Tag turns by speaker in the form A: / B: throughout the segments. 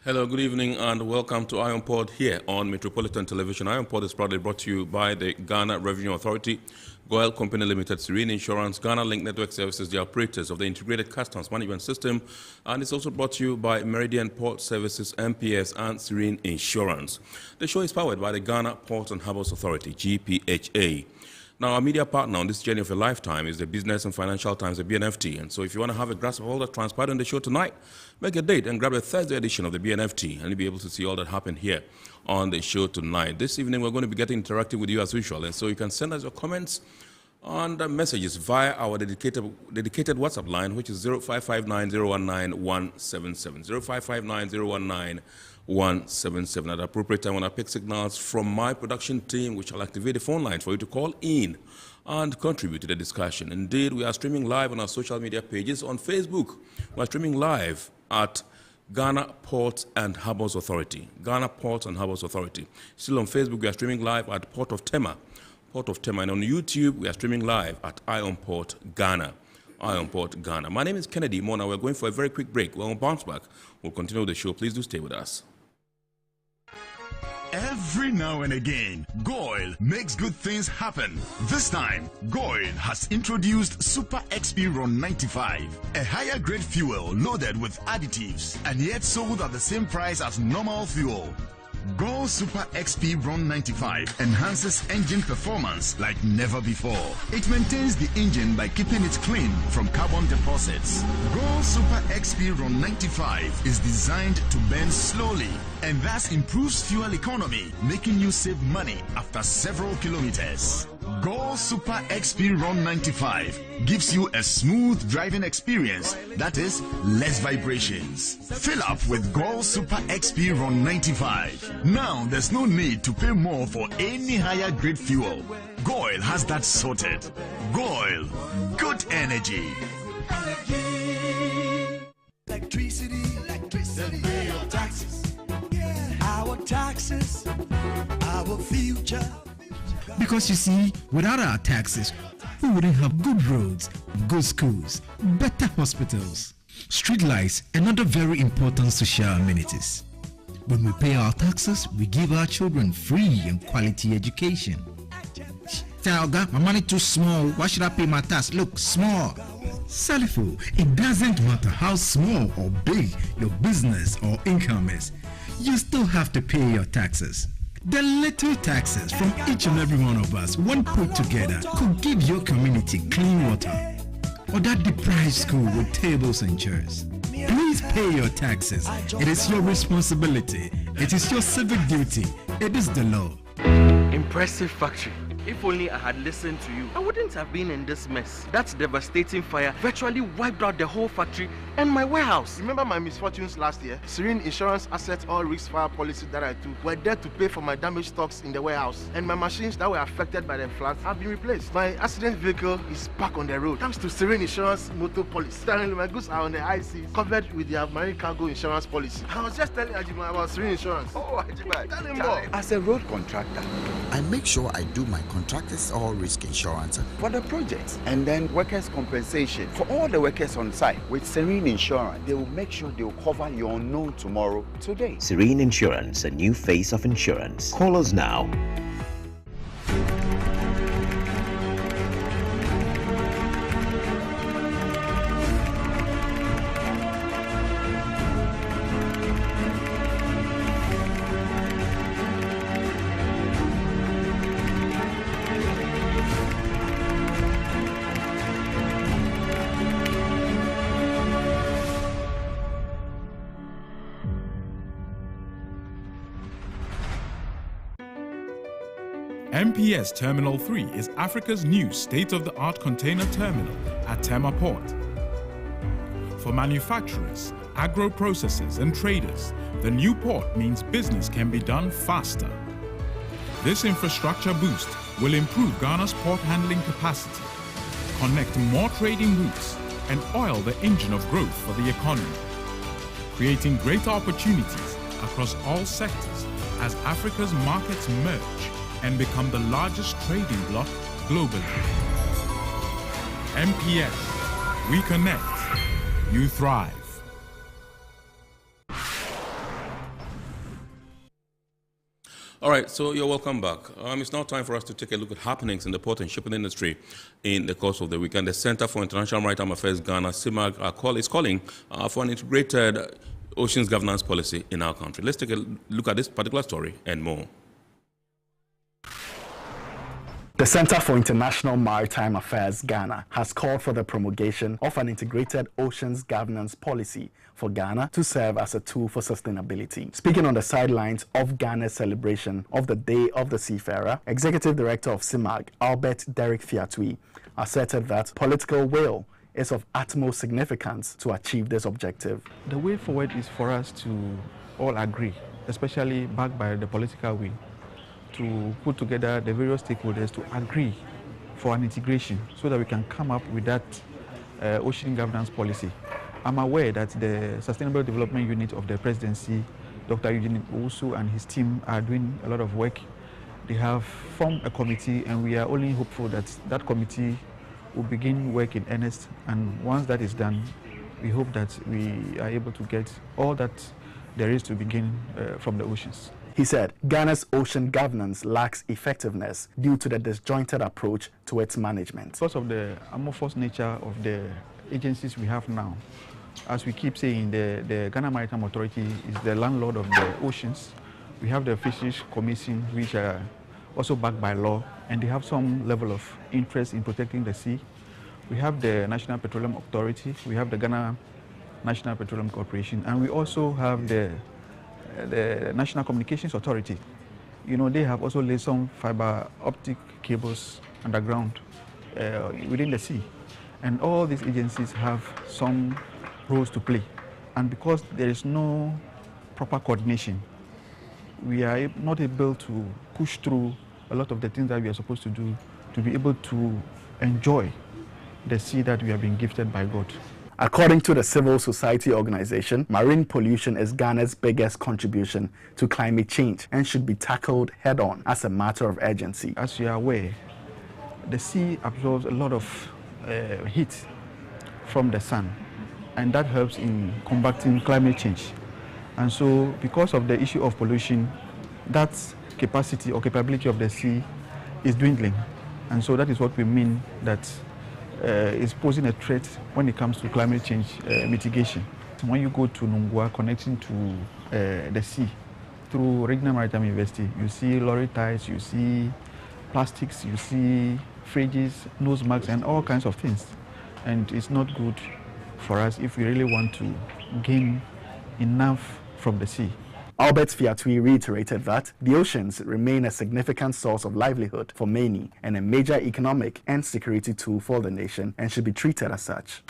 A: Hello, good evening, and welcome to Iron Pod here on Metropolitan Television. Iron Pod is proudly brought to you by the Ghana Revenue Authority, Goyle Company Limited, Serene Insurance, Ghana Link Network Services, the operators of the Integrated Customs Management System, and it's also brought to you by Meridian Port Services, MPS, and Serene Insurance. The show is powered by the Ghana Port and Harbours Authority, GPHA. Now, our media partner on this journey of a lifetime is the Business and Financial Times, the BNFT. And so if you want to have a grasp of all that transpired on the show tonight, make a date and grab the Thursday edition of the BNFT, and you'll be able to see all that happened here on the show tonight. This evening, we're going to be getting interactive with you as usual. And so you can send us your comments and messages via our dedicated WhatsApp line, which is 0559019177. 0559019177. At the appropriate time, when I pick signals from my production team, which will activate the phone lines for you to call in and contribute to the discussion. Indeed, we are streaming live on our social media pages. On Facebook, we are streaming live at Ghana Port and Harbours Authority. Ghana Port and Harbours Authority. Still on Facebook, we are streaming live at Port of Tema. Port of Tema. And on YouTube, we are streaming live at Iron Port Ghana. Iron Port Ghana. My name is Kennedy Mona. We're going for a very quick break. When we bounce back, we'll continue the show. Please do stay with us.
B: Every now and again, Goyle makes good things happen. This time, Goyle has introduced Super XP Ron 95, a higher grade fuel loaded with additives and yet sold at the same price as normal fuel. Goyle Super XP Ron 95 enhances engine performance like never before. It maintains the engine by keeping it clean from carbon deposits. Goyle Super XP Ron 95 is designed to burn slowly and thus improves fuel economy, making you save money after several kilometers. Goyle Super XP Ron 95 gives you a smooth driving experience, that is, less vibrations. Fill up with Goyle Super XP Ron 95. Now there's no need to pay more for any higher grade fuel. Goyle has that sorted. Goyle, good energy.
C: Electricity, pay your taxes. Our taxes, our future.
D: Because you see, without our taxes, we wouldn't have good roads, good schools, better hospitals, street lights, and other very important social amenities. When we pay our taxes, we give our children free and quality education. Talga, my money too small. Why should I pay my tax? Look, small. Salifo, it doesn't matter how small or big your business or income is. You still have to pay your taxes. The little taxes from each and every one of us, when put together, could give your community clean water or that deprived school with tables and chairs. Please pay your taxes. It is your responsibility. It is your civic duty. It is the law.
E: Impressive factory. If only I had listened to you, I wouldn't have been in this mess. That devastating fire virtually wiped out the whole factory and my warehouse.
F: Remember my misfortunes last year? Serene Insurance Asset All Risk Fire policy that I took were there to pay for my damaged stocks in the warehouse. And my machines that were affected by the floods have been replaced. My accident vehicle is back on the road thanks to Serene Insurance motor policy. Currently, my goods are on the IC covered with their marine cargo insurance policy. I was just telling Ajima about Serene Insurance.
E: Oh, Ajima,
F: tell him more.
G: As a road contractor, I make sure I do my contractors all risk insurance
H: for the projects and then workers' compensation for all the workers on site. With Serene Insurance, they will make sure they will cover your unknown tomorrow today.
I: Serene Insurance, a new face of insurance. Call us now.
J: MPS Terminal 3 is Africa's new state-of-the-art container terminal at Tema Port. For manufacturers, agro-processors and traders, the new port means business can be done faster. This infrastructure boost will improve Ghana's port handling capacity, connect more trading routes, and oil the engine of growth for the economy, creating greater opportunities across all sectors as Africa's markets merge and become the largest trading bloc globally. MPS, we connect, you thrive.
A: All right, so you're welcome back. It's now time for us to take a look at happenings in the port and shipping industry in the course of the weekend. The Center for International Maritime Affairs, Ghana, CIMAG, is calling for an integrated oceans governance policy in our country. Let's take a look at this particular story and more.
K: The Center for International Maritime Affairs, Ghana, has called for the promulgation of an integrated oceans governance policy for Ghana to serve as a tool for sustainability. Speaking on the sidelines of Ghana's celebration of the Day of the Seafarer, Executive Director of CIMAG, Albert Derek Fiatui, asserted that political will is of utmost significance to achieve this objective.
L: The way forward is for us to all agree, especially backed by the political will, to put together the various stakeholders to agree for an integration so that we can come up with that ocean governance policy. I'm aware that the Sustainable Development Unit of the Presidency, Dr. Eugene Owusu and his team are doing a lot of work. They have formed a committee and we are only hopeful that that committee will begin work in earnest, and once that is done, we hope that we are able to get all that there is to begin from the oceans.
K: He said Ghana's ocean governance lacks effectiveness due to the disjointed approach to its management.
L: Because of the amorphous nature of the agencies we have now, as we keep saying, the Ghana Maritime Authority is the landlord of the oceans. We have the Fisheries Commission, which are also backed by law, and they have some level of interest in protecting the sea. We have the National Petroleum Authority, we have the Ghana National Petroleum Corporation, and we also have the National Communications Authority. You know, they have also laid some fiber optic cables underground within the sea. And all these agencies have some roles to play. And because there is no proper coordination, we are not able to push through a lot of the things that we are supposed to do to be able to enjoy the sea that we have been gifted by God.
K: According to the civil society organization, marine pollution is Ghana's biggest contribution to climate change and should be tackled head-on as a matter of urgency.
L: As you are aware, the sea absorbs a lot of heat from the sun, and that helps in combating climate change. And so, because of the issue of pollution, that capacity or capability of the sea is dwindling. And so that is what we mean that is posing a threat when it comes to climate change mitigation. When you go to Nungua connecting to the sea through Regional Maritime University, you see lorry ties, you see plastics, you see fridges, nose marks, and all kinds of things. And it's not good for us if we really want to gain enough from the sea.
K: Albert Fiatui reiterated that the oceans remain a significant source of livelihood for many and a major economic and security tool for the nation and should be treated as such.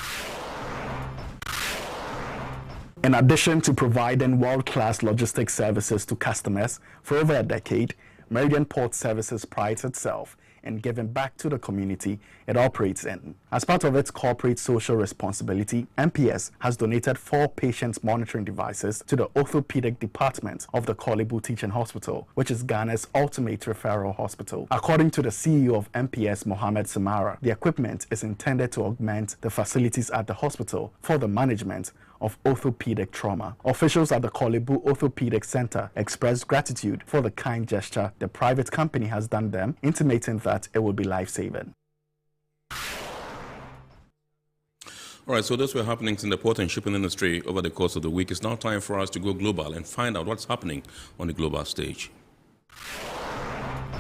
K: In addition to providing world-class logistics services to customers for over a decade, Meridian Port Services prides itself in giving back to the community it operates in. As part of its corporate social responsibility, MPS has donated 4 patient monitoring devices to the orthopedic department of the Korle Bu Teaching Hospital, which is Ghana's ultimate referral hospital. According to the CEO of MPS, Mohammed Samara, the equipment is intended to augment the facilities at the hospital for the management of orthopedic trauma. Officials at the Korle Bu Orthopedic Center expressed gratitude for the kind gesture the private company has done them, intimating that it will be life-saving.
A: All right, so those were happenings in the port and shipping industry over the course of the week. It's now time for us to go global and find out what's happening on the global stage.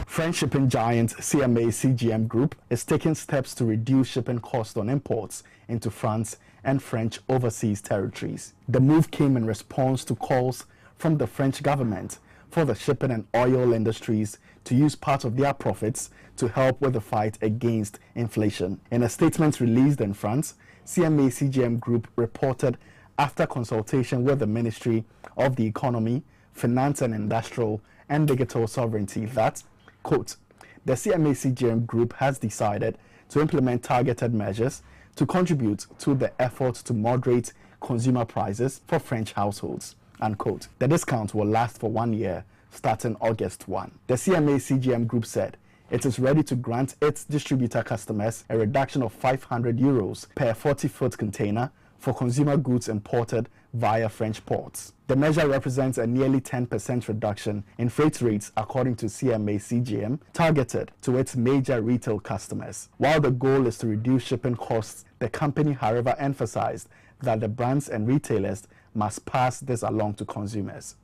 K: French shipping giant CMA CGM Group is taking steps to reduce shipping costs on imports into France and French overseas territories. The move came in response to calls from the French government for the shipping and oil industries to use part of their profits to help with the fight against inflation. In a statement released in France, CMA CGM Group reported after consultation with the Ministry of the Economy, Finance and Industrial and Digital Sovereignty that, quote, the CMA CGM Group has decided to implement targeted measures to contribute to the effort to moderate consumer prices for French households, unquote. The discount will last for 1 year, starting August 1. The CMA CGM Group said it is ready to grant its distributor customers a reduction of €500 per 40-foot container for consumer goods imported via French ports. The measure represents a nearly 10% reduction in freight rates according to CMA CGM, targeted to its major retail customers. While the goal is to reduce shipping costs, the company, however, emphasized that the brands and retailers must pass this along to consumers.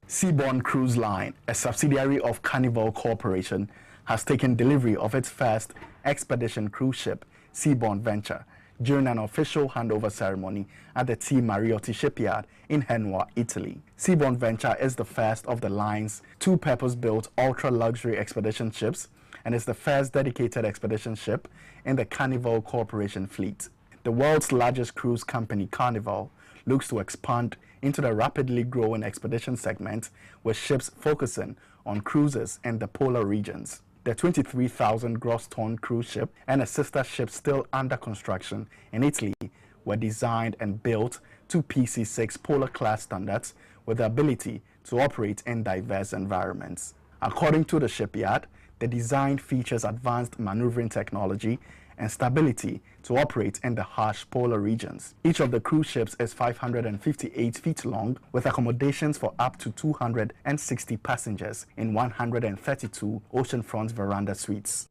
K: Seabourn Cruise Line, a subsidiary of Carnival Corporation, has taken delivery of its first expedition cruise ship, Seabourn Venture, during an official handover ceremony at the T. Mariotti shipyard in Genoa, Italy. Seabourn Venture is the first of the line's two purpose-built ultra-luxury expedition ships and is the first dedicated expedition ship in the Carnival Corporation fleet. The world's largest cruise company, Carnival, looks to expand into the rapidly growing expedition segment, with ships focusing on cruises in the polar regions. The 23,000 gross ton cruise ship and a sister ship still under construction in Italy were designed and built to PC6 polar class standards with the ability to operate in diverse environments. According to the shipyard, the design features advanced maneuvering technology and stability to operate in the harsh polar regions. Each of the cruise ships is 558 feet long, with accommodations for up to 260 passengers in 132 oceanfront veranda suites.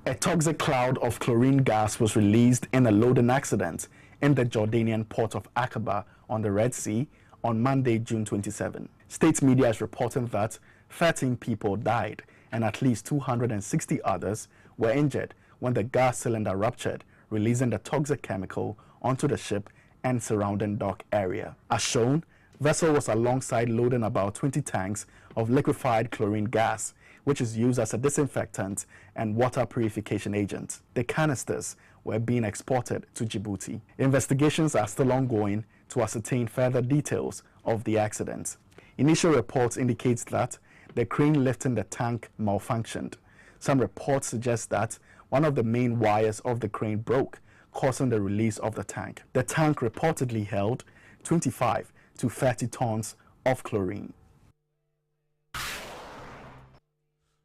K: A toxic cloud of chlorine gas was released in a loading accident in the Jordanian port of Aqaba on the Red Sea on Monday, June 27. State media is reporting that 13 people died and at least 260 others were injured when the gas cylinder ruptured, releasing the toxic chemical onto the ship and surrounding dock area. As shown, vessel was alongside loading about 20 tanks of liquefied chlorine gas, which is used as a disinfectant and water purification agent. The canisters were being exported to Djibouti. Investigations are still ongoing to ascertain further details of the accident. Initial reports indicate that the crane lifting the tank malfunctioned. Some reports suggest that one of the main wires of the crane broke, causing the release of the tank. The tank reportedly held 25 to 30 tons of chlorine.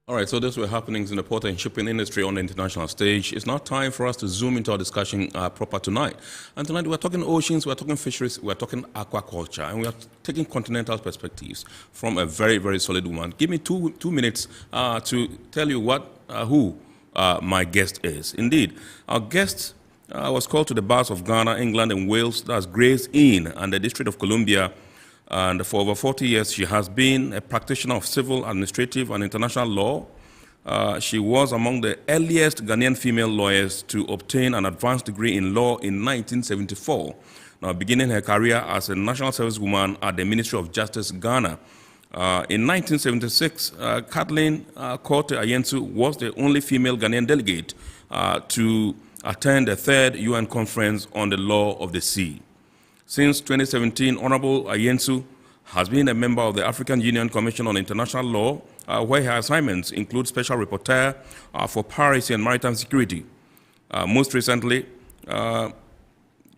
A: All right, so those were happenings in the port and shipping industry on the international stage. It's now time for us to zoom into our discussion proper tonight. And tonight we're talking oceans, we're talking fisheries, we're talking aquaculture, and we are taking continental perspectives from a very, very solid woman. Give me two minutes to tell you who my guest is. Indeed, our guest was called to the bars of Ghana, England, and Wales, that's Gray's Inn, and the District of Columbia. And for over 40 years, she has been a practitioner of civil, administrative, and international law. She was among the earliest Ghanaian female lawyers to obtain an advanced degree in law in 1974, now beginning her career as a national service woman at the Ministry of Justice, Ghana. In 1976, Kathleen Korte Ayensu was the only female Ghanaian delegate to attend the third UN Conference on the Law of the Sea. Since 2017, Honorable Ayensu has been a member of the African Union Commission on International Law, where her assignments include Special Rapporteur for Piracy and Maritime Security. Most recently,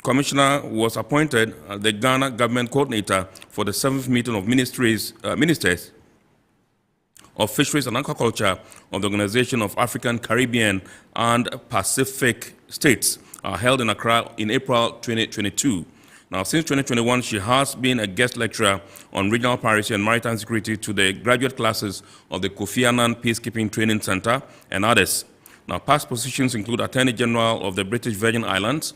A: Commissioner was appointed the Ghana Government Coordinator for the 7th meeting of Ministers of Fisheries and Aquaculture of the Organization of African, Caribbean, and Pacific States, held in Accra in April 2022. Now, since 2021, she has been a guest lecturer on regional piracy and maritime security to the graduate classes of the Kofi Annan Peacekeeping Training Center and others. Now, past positions include Attorney General of the British Virgin Islands,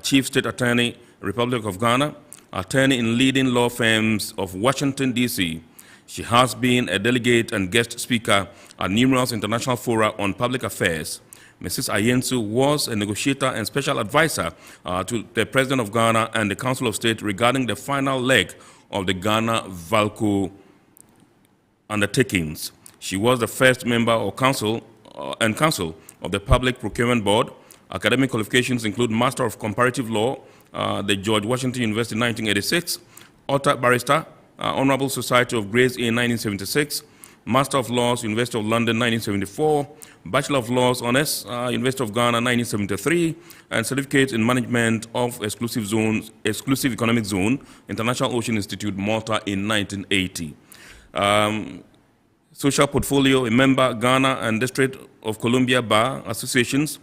A: Chief State Attorney, Republic of Ghana, attorney in leading law firms of Washington, D.C. She has been a delegate and guest speaker at numerous international fora on public affairs. Mrs. Ayensu was a negotiator and special advisor to the President of Ghana and the Council of State regarding the final leg of the Ghana-Valco undertakings. She was the first member of council of the Public Procurement Board. Academic qualifications include Master of Comparative Law, the George Washington University 1986, author barrister, Honorable Society of Gray's Inn 1976, Master of Laws, University of London 1974, Bachelor of Laws, Honours, University of Ghana 1973, and Certificate in Management of Exclusive Economic Zone, International Ocean Institute, Malta in 1980. Social portfolio, a member, Ghana and District of Columbia Bar Associations,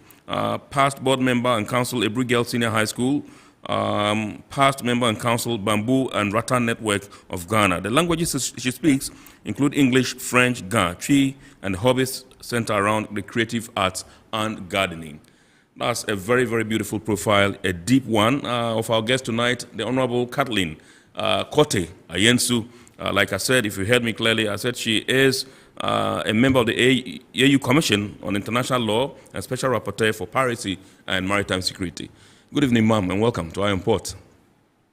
A: past board member and council, Ebrigel Senior High School, past member and council, Bamboo and Rattan Network of Ghana. The languages she speaks include English, French, Ga, Twi, and hobbies centered around the creative arts and gardening. That's a very, very beautiful profile, a deep one of our guest tonight, the Honorable Kathleen Kote Ayensu. Like I said, if you heard me clearly, I said she is a member of the AU Commission on International Law and Special Rapporteur for Piracy and Maritime Security. Good evening, ma'am, and welcome to Iron Port.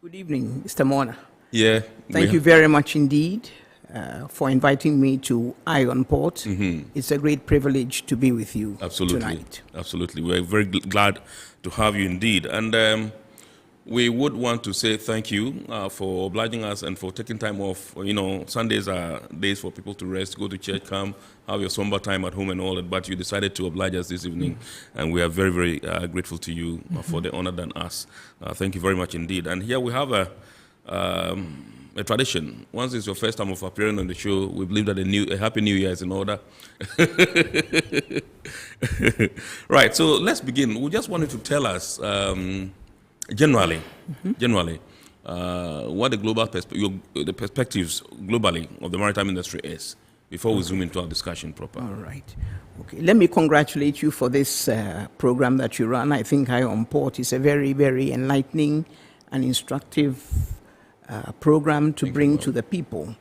M: Good evening, Mr. Mona.
A: Yeah.
M: Thank you very much indeed for inviting me to Iron Port. Mm-hmm. It's a great privilege to be with you tonight.
A: Absolutely. We're very glad to have you indeed. And we would want to say thank you for obliging us and for taking time off. You know, Sundays are days for people to rest, go to church, come, have your somber time at home and all that. But you decided to oblige us this evening. And we are very, very grateful to you for the honor done us. Thank you very much indeed. And here we have a tradition. Once it's your first time of appearing on the show, we believe that a Happy New Year is in order. Right, so let's begin. We just wanted to tell us, generally, what the global the perspectives globally of the maritime industry is, before we zoom into our discussion proper.
M: All right. Okay. Let me congratulate you for this program that you run. I think Iron Port is a very, very enlightening and instructive program to bring to the people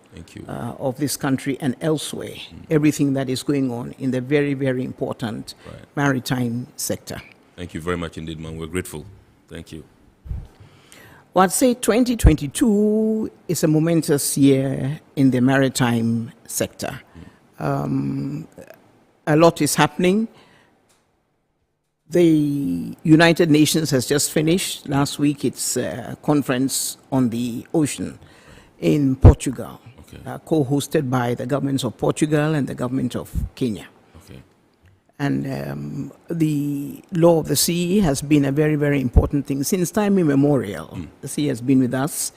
M: of this country and elsewhere everything that is going on in the very, very important maritime sector.
A: Thank you very much indeed, man. We're grateful. Thank you.
M: Well, I'd say 2022 is a momentous year in the maritime sector. A lot is happening. The United Nations has just finished last week its conference on the ocean in Portugal, co-hosted by the governments of Portugal and the government of Kenya. And the law of the sea has been a very, very important thing since time immemorial. The sea has been with us.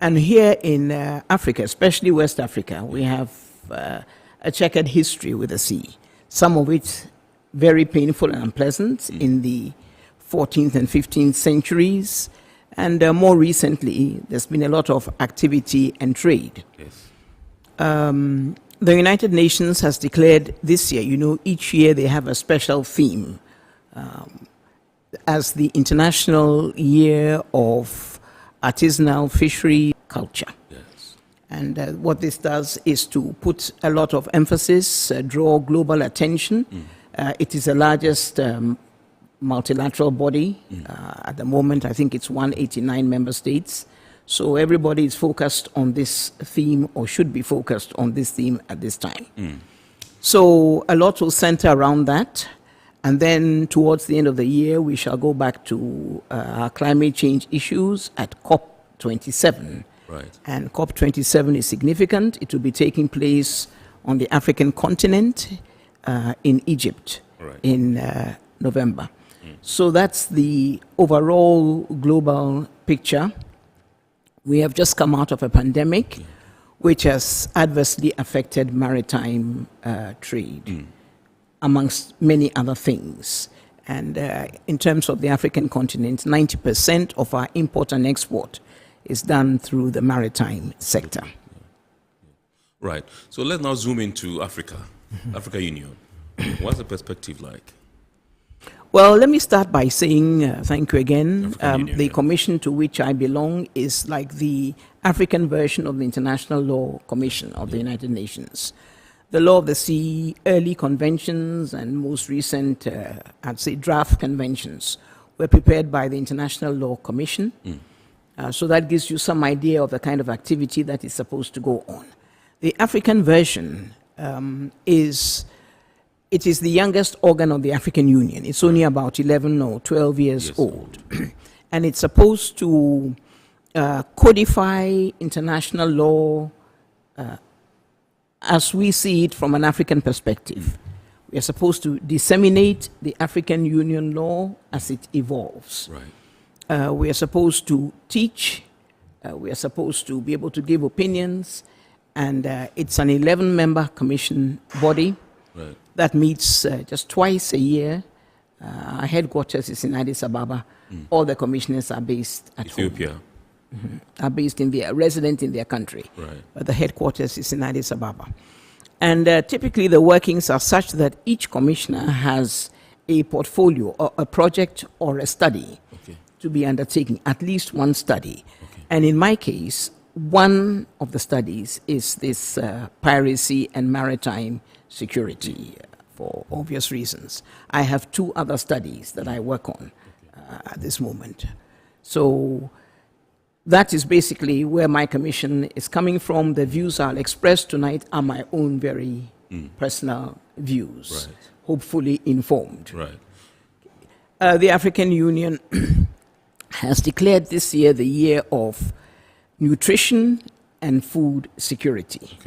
M: And here in Africa, especially West Africa, we have a checkered history with the sea. Some of it very painful and unpleasant in the 14th and 15th centuries. And more recently, there's been a lot of activity and trade.
A: Yes.
M: The United Nations has declared this year, you know, each year they have a special theme as the International Year of Artisanal Fishery Culture.
A: Yes.
M: And what this does is to put a lot of emphasis, draw global attention. It is the largest multilateral body. At the moment, I think it's 189 member states. So everybody is focused on this theme, or should be focused on this theme at this time. So a lot will center around that. And then towards the end of the year, we shall go back to our climate change issues at COP27.
A: Right.
M: And COP27 is significant. It will be taking place on the African continent in Egypt in November. So that's the overall global picture. We have just come out of a pandemic which has adversely affected maritime trade, amongst many other things. And in terms of the African continent, 90% of our import and export is done through the maritime sector.
A: Right. So let's now zoom into Africa, Africa Union. What's the perspective like?
M: Well, let me start by saying thank you again. The commission to which I belong is like the African version of the International Law Commission of the United Nations. The law of the sea, early conventions, and most recent, I'd say, draft conventions were prepared by the International Law Commission. So that gives you some idea of the kind of activity that is supposed to go on. The African version is the youngest organ of the African Union. It's only about 11 or 12 years old. And it's supposed to codify international law as we see it from an African perspective. We are supposed to disseminate the African Union law as it evolves.
A: Right.
M: We are supposed to teach. We are supposed to be able to give opinions. And it's an 11-member commission body that meets just twice a year Our headquarters is in Addis Ababa. All the commissioners are based at
A: Ethiopia.
M: home. Are based in their resident in their country.
A: Right.
M: But the headquarters is in Addis Ababa. And typically the workings are such that each commissioner has a portfolio or a project or a study to be undertaken, at least one study. And in my case, one of the studies is this piracy and maritime security for obvious reasons. I have 2 other studies that I work on at this moment. So that is basically where my commission is coming from. The views I'll express tonight are my own very personal views, hopefully informed.
A: Right.
M: The African Union has declared this year the year of nutrition and food security.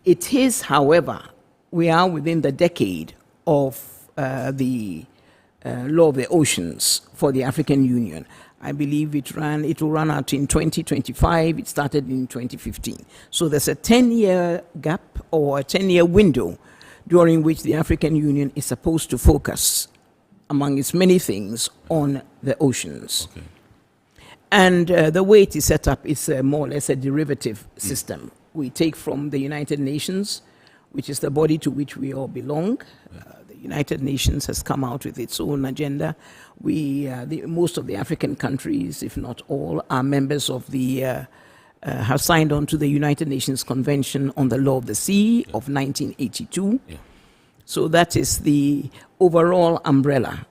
M: It is, however, we are within the decade of the Law of the Oceans for the African Union. I believe it will run out in 2025. It started in 2015. So there's a 10-year gap or a 10-year window during which the African Union is supposed to focus, among its many things, on the oceans. And the way it is set up is more or less a derivative system. We take from the United Nations, which is the body to which we all belong. The United Nations has come out with its own agenda. Most of the African countries, if not all, are members of the, have signed on to the United Nations Convention on the Law of the Sea of 1982. So that is the overall umbrella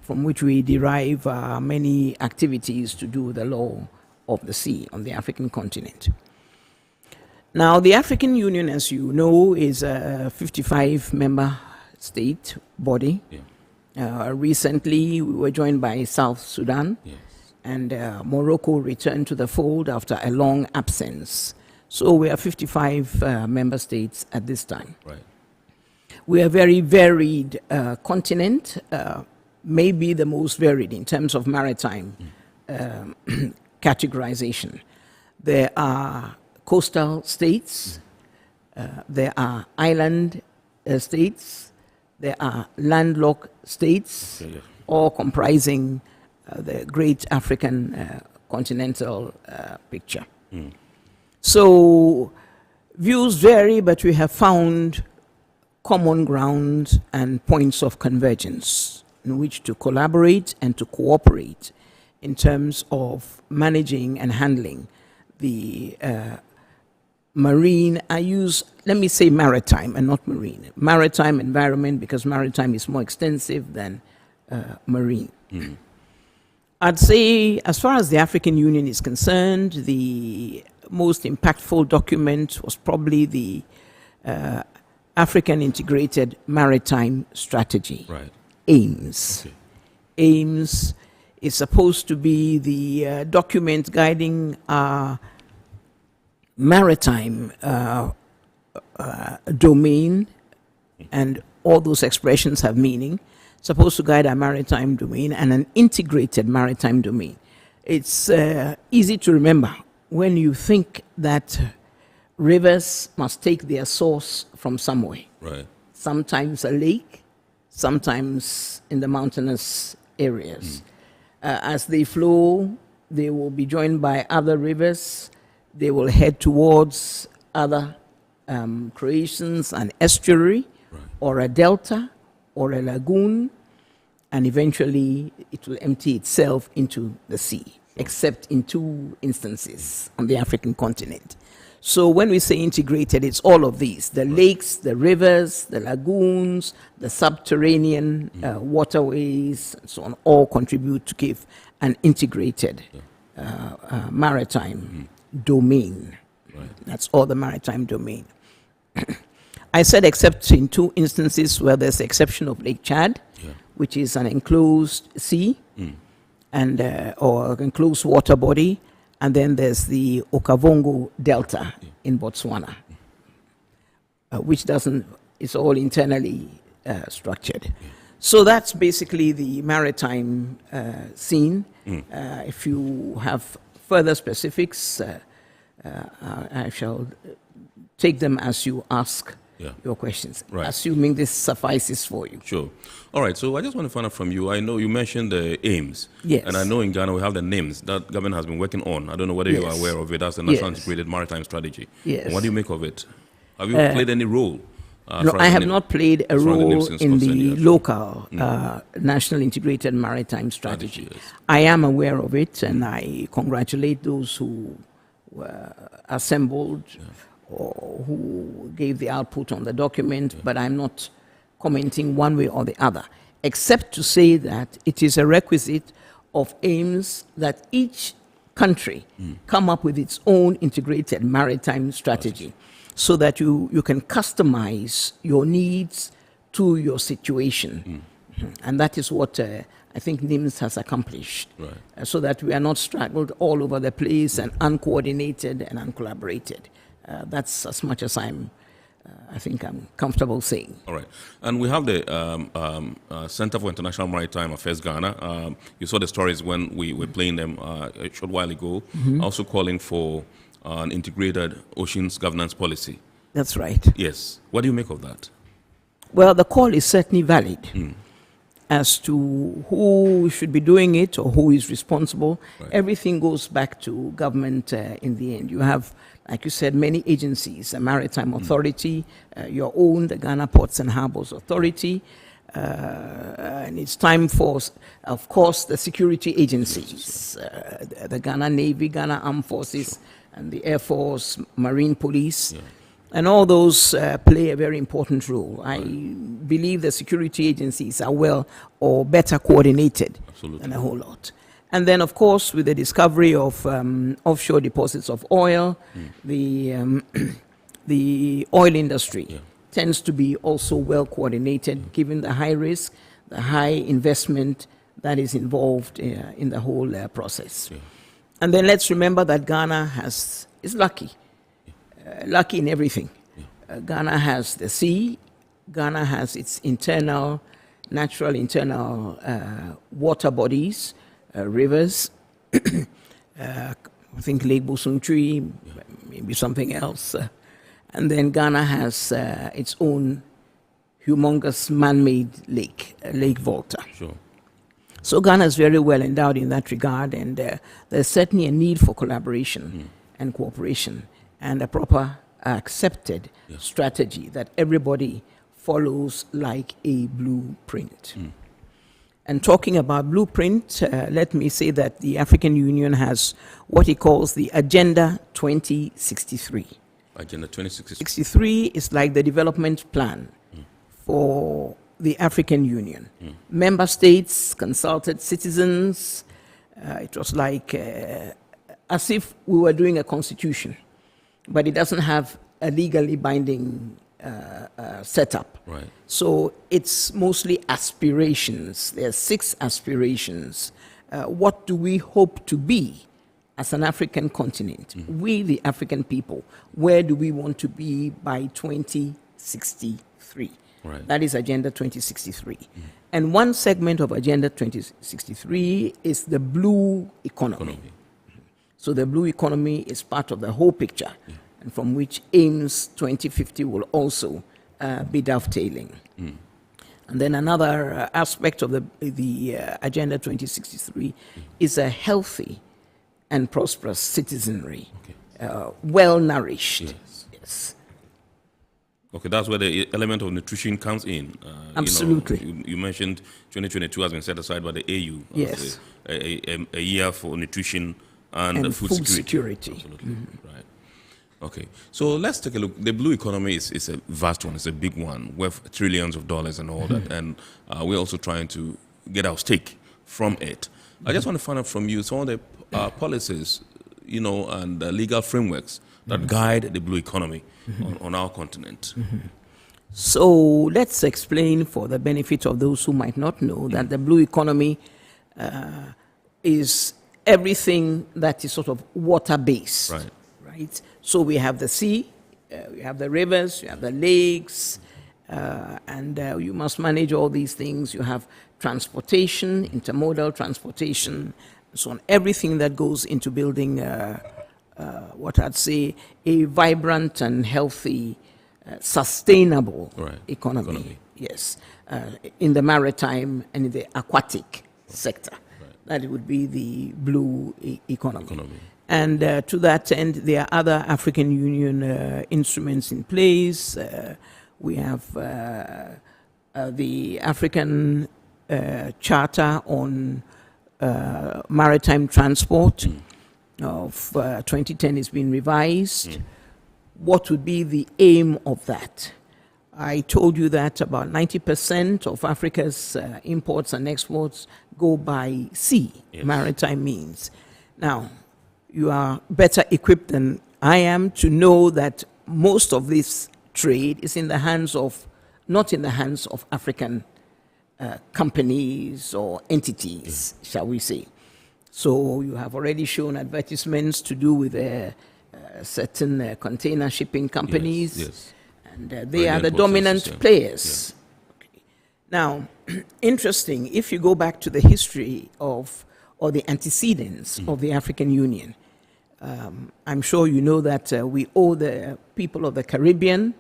M: from which we derive many activities to do with the law of the sea on the African continent. Now, the African Union, as you know, is a 55-member state body. Recently, we were joined by South Sudan, and Morocco returned to the fold after a long absence. So we are 55 member states at this time. We are a very varied continent, maybe the most varied in terms of maritime categorization. There are coastal states, there are island states, there are landlocked states, all comprising the great African continental picture. So views vary, but we have found common ground and points of convergence in which to collaborate and to cooperate in terms of managing and handling the marine, let me say maritime and not marine, maritime environment, because maritime is more extensive than marine. I'd say, as far as the African Union is concerned, the most impactful document was probably the African Integrated Maritime Strategy, AIMS. AIMS is supposed to be the document guiding our maritime domain, and all those expressions have meaning, supposed to guide our maritime domain and an integrated maritime domain. It's easy to remember when you think that rivers must take their source from somewhere. Sometimes a lake, sometimes in the mountainous areas. As they flow, they will be joined by other rivers. They will head towards other creations, an estuary, or a delta, or a lagoon, and eventually it will empty itself into the sea, except in 2 instances on the African continent. So when we say integrated, it's all of these: the lakes, the rivers, the lagoons, the subterranean waterways, and so on, all contribute to give an integrated maritime domain. That's all the maritime domain. I said except in 2 instances where there's the exception of Lake Chad, which is an enclosed sea and or enclosed water body, and then there's the Okavango Delta in Botswana, which it's all internally structured. So that's basically the maritime scene. If you have further specifics, I shall take them as you ask your questions,
A: Right.
M: assuming this suffices for you.
A: Sure. All right, so I just want to find out from you. I know you mentioned the aims.
M: Yes.
A: And I know in Ghana we have the names that government has been working on. I don't know whether you are aware of it. That's the National Integrated Maritime Strategy.
M: Yes.
A: And what do you make of it? Have you played any role?
M: No, I have not played a role in the local National Integrated Maritime Strategy. I am aware of it, and I congratulate those who were assembled or who gave the output on the document, but I'm not commenting one way or the other, except to say that it is a requisite of aims that each country come up with its own integrated maritime strategy, so that you can customize your needs to your situation. And that is what I think NIMS has accomplished, so that we are not straggled all over the place and uncoordinated and uncollaborated. That's as much as I think I'm comfortable saying.
A: All right. And we have the Center for International Maritime Affairs Ghana. You saw the stories when we were playing them a short while ago, also calling for an integrated oceans governance policy.
M: That's right.
A: Yes. What do you make of that?
M: Well, the call is certainly valid. As to who should be doing it or who is responsible, everything goes back to government in the end. You have, like you said, many agencies, a Maritime Authority, your own, the Ghana Ports and Harbours Authority, and it's time for, of course, the security agencies, the Ghana Navy, Ghana Armed Forces, and the Air Force, Marine Police, and all those play a very important role. I believe the security agencies are well or better coordinated than a whole lot. And then, of course, with the discovery of offshore deposits of oil, the oil industry tends to be also well coordinated, given the high risk, the high investment that is involved in the whole process. And then let's remember that Ghana is lucky in everything. Ghana has the sea, Ghana has its natural internal water bodies, rivers, I think Lake Bosuntri, maybe something else. And then Ghana has its own humongous man-made lake, Lake Volta.
A: Sure.
M: So Ghana is very well endowed in that regard, and there's certainly a need for collaboration and cooperation and a proper accepted strategy that everybody follows like a blueprint. And talking about blueprint, let me say that the African Union has what it calls the Agenda 2063.
A: Agenda 2063.
M: 63 is like the development plan for the African Union. Member states consulted citizens. It was like as if we were doing a constitution, but it doesn't have a legally binding setup.
A: Right.
M: So it's mostly aspirations. There are 6 aspirations. What do we hope to be as an African continent? We, the African people, where do we want to be by 2063?
A: Right.
M: That is Agenda 2063. And one segment of Agenda 2063 is the blue economy. So the blue economy is part of the whole picture, and from which aims 2050 will also be dovetailing. And then another aspect of the Agenda 2063 is a healthy and prosperous citizenry, well-nourished. Yes.
A: Okay, that's where the element of nutrition comes in.
M: Absolutely.
A: You mentioned 2022 has been set aside by the AU as a year for nutrition and food security. Absolutely. Right. Okay, so let's take a look. The blue economy is a vast one. It's a big one, worth trillions of dollars and all that. And we're also trying to get our stake from it. I just want to find out from you some of the policies, and legal frameworks that guide the blue economy on our continent.
M: So let's explain for the benefit of those who might not know that the blue economy is everything that is sort of water-based. Right? So we have the sea, we have the rivers, you have the lakes, and you must manage all these things. You have transportation, intermodal transportation, and so on. Everything that goes into building what I'd say a vibrant and healthy sustainable economy. Yes, in the maritime and in the aquatic sector. That would be the blue economy. And to that end, there are other African Union instruments in place. We have the African Charter on Maritime Transport of 2010 has been revised. What would be the aim of that? I told you that about 90% of Africa's imports and exports go by sea, maritime means. Now, you are better equipped than I am to know that most of this trade is in the hands of, not in the hands of African companies or entities, shall we say. So you have already shown advertisements to do with certain container shipping companies, and they are the dominant players. Okay. Now, interesting, if you go back to the history of, or the antecedents of the African Union, I'm sure you know that we owe the people of the Caribbean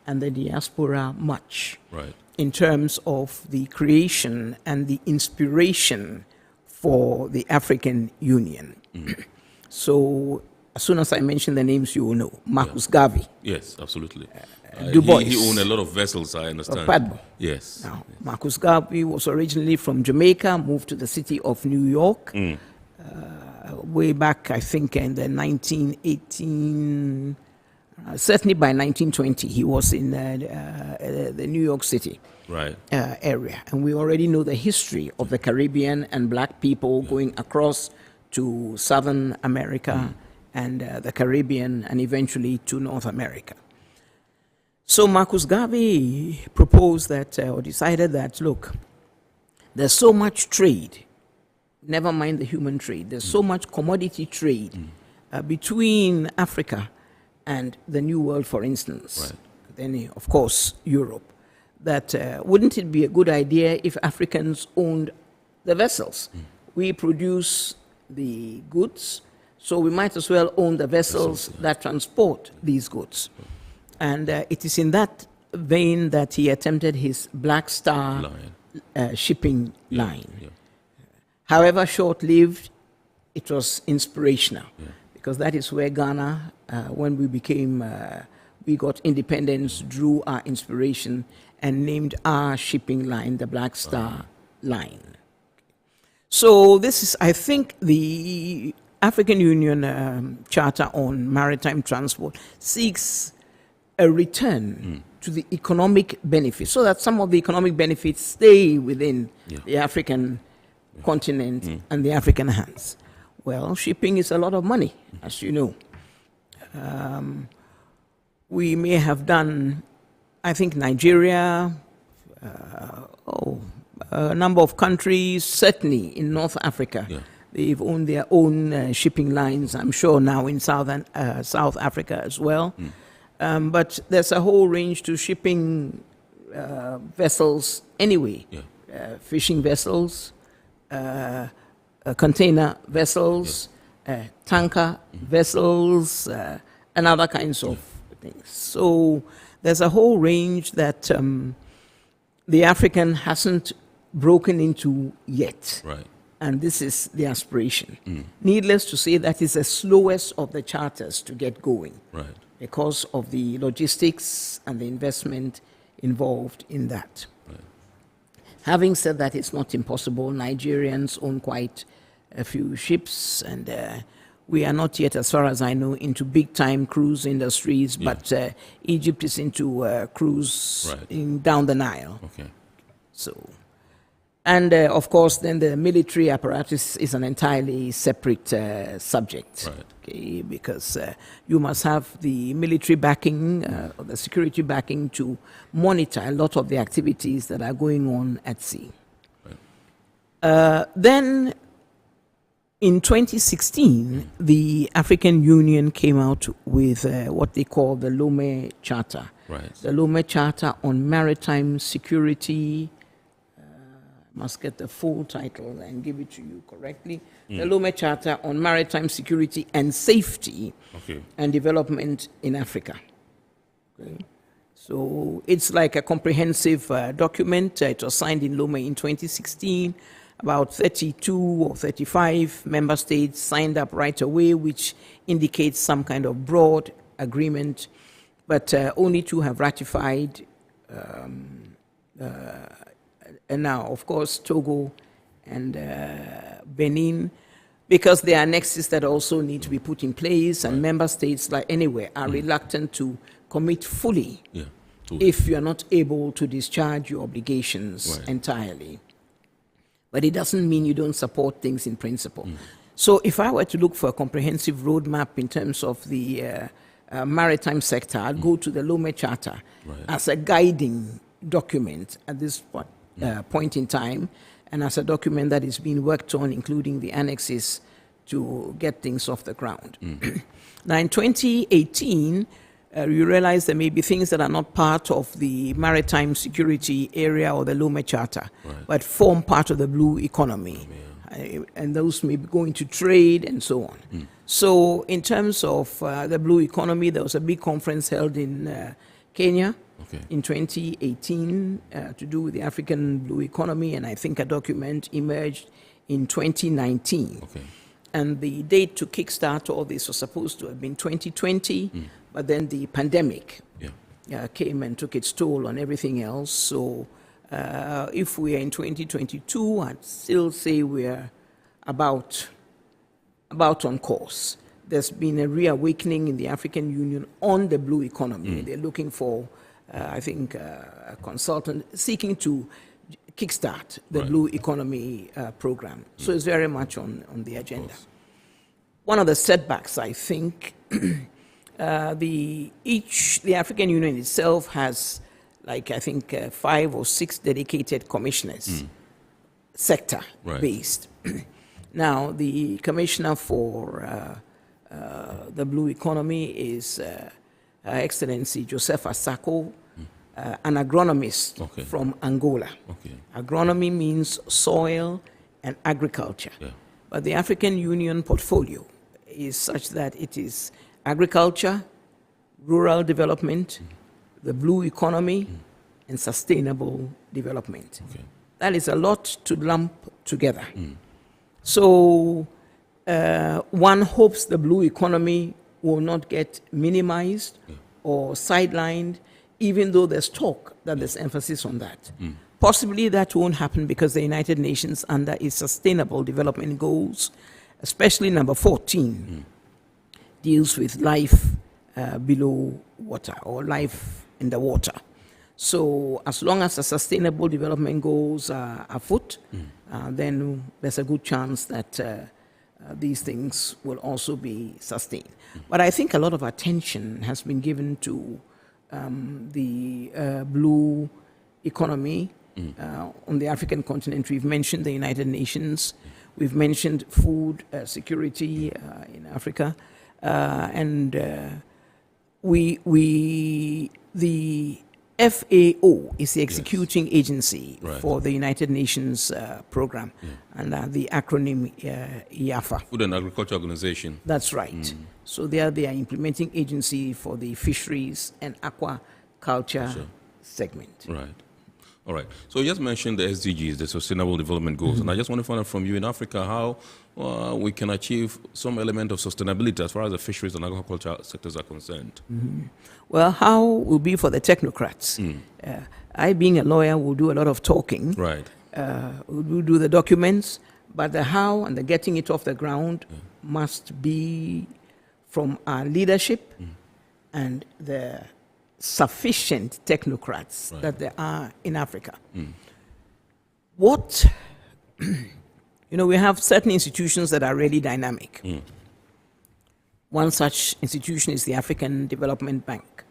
M: and the diaspora much in terms of the creation and the inspiration for the African Union. So as soon as I mention the names, you will know. Marcus Garvey.
A: Yes, absolutely.
M: Du Bois.
A: He owned a lot of vessels, I understand.
M: Padbo.
A: Yes.
M: Now, Marcus Garvey was originally from Jamaica, moved to the city of New York. Way back, I think, in the 1918, certainly by 1920, he was in the New York City area. And we already know the history of the Caribbean and black people going across to Southern America and the Caribbean and eventually to North America. So Marcus Garvey proposed that, or decided that, look, there's so much trade, never mind the human trade, there's so much commodity trade between Africa and the New World, for instance, then of course Europe, that wouldn't it be a good idea if Africans owned the vessels? We produce the goods, so we might as well own the vessels that transport these goods. And it is in that vein that he attempted his Black Star shipping line. However short-lived, it was inspirational, because that is where Ghana, when we became, we got independence, drew our inspiration and named our shipping line the Black Star Line. So this is, I think, the African Union Charter on Maritime Transport seeks a return to the economic benefits, so that some of the economic benefits stay within the African continent and the African hands. Well, shipping is a lot of money, as you know. We may have done, I think, Nigeria, a number of countries, certainly in North Africa. They've owned their own shipping lines, I'm sure now in South Africa as well. But there's a whole range to shipping vessels anyway. Fishing vessels, container vessels, tanker vessels, and other kinds of things. So there's a whole range that the African hasn't broken into yet. And this is the aspiration. Needless to say, that is the slowest of the charters to get going. Because of the logistics and the investment involved in that. Having said that, it's not impossible. Nigerians own quite a few ships, and we are not yet, as far as I know, into big-time cruise industries, but Egypt is into cruise down the Nile. So, and of course, then the military apparatus is an entirely separate subject. Okay, because you must have the military backing, or the security backing to monitor a lot of the activities that are going on at sea. Then in 2016, the African Union came out with what they call the Lome Charter. The Lome Charter on Maritime Security. Must get the full title and give it to you correctly. The Lome Charter on Maritime Security and Safety and Development in Africa. So it's like a comprehensive document. It was signed in Lome in 2016. About 32 or 35 member states signed up right away, which indicates some kind of broad agreement, but only 2 have ratified. And now, of course, Togo and Benin, because there are annexes that also need to be put in place, and member states, like anywhere, are reluctant to commit fully if you are not able to discharge your obligations entirely. But it doesn't mean you don't support things in principle. So if I were to look for a comprehensive roadmap in terms of the maritime sector, I'd go to the Lome Charter as a guiding document at this point in time, and as a document that is being worked on, including the annexes, to get things off the ground. Now, in 2018, you realize there may be things that are not part of the maritime security area or the Lome Charter, but form part of the blue economy. And those may be going to trade and so on. So in terms of the blue economy, there was a big conference held in Kenya in 2018 to do with the African blue economy, and I think a document emerged in 2019. And the date to kickstart all this was supposed to have been 2020, but then the pandemic came and took its toll on everything else. So if we are in 2022, I'd still say we're about on course. There's been a reawakening in the African Union on the blue economy. They're looking for, I think, a consultant seeking to kickstart the blue economy program. So it's very much on the agenda. One of the setbacks, I think, the African Union itself has, like, I think 5 or 6 dedicated commissioners, sector-based. Now, the commissioner for the blue economy is Her Excellency Joseph Asako, an agronomist from Angola. Agronomy means soil and agriculture. But the African Union portfolio is such that it is agriculture, rural development, the blue economy, and sustainable development. That is a lot to lump together. So one hopes the blue economy will not get minimized or sidelined, even though there's talk that there's emphasis on that. Possibly that won't happen because the United Nations, under its Sustainable Development Goals, especially number 14, deals with life below water or life in the water. So as long as the Sustainable Development Goals are afoot, then there's a good chance that these things will also be sustained. But I think a lot of attention has been given to the blue economy on the African continent. We've mentioned the United Nations. We've mentioned food security in Africa. And the FAO is the executing agency for the United Nations program, and the acronym IAFA.
A: Food and Agriculture Organization.
M: That's right. So they are implementing agency for the fisheries and aquaculture segment.
A: Right. All right. So you just mentioned the SDGs, the Sustainable Development Goals, and I just want to find out from you in Africa how we can achieve some element of sustainability as far as the fisheries and agriculture sectors are concerned.
M: Well, how will be for the technocrats. I, being a lawyer, will do a lot of talking. We'll do the documents, but the how and the getting it off the ground must be from our leadership and the sufficient technocrats that there are in Africa. What, we have certain institutions that are really dynamic. One such institution is the African Development Bank.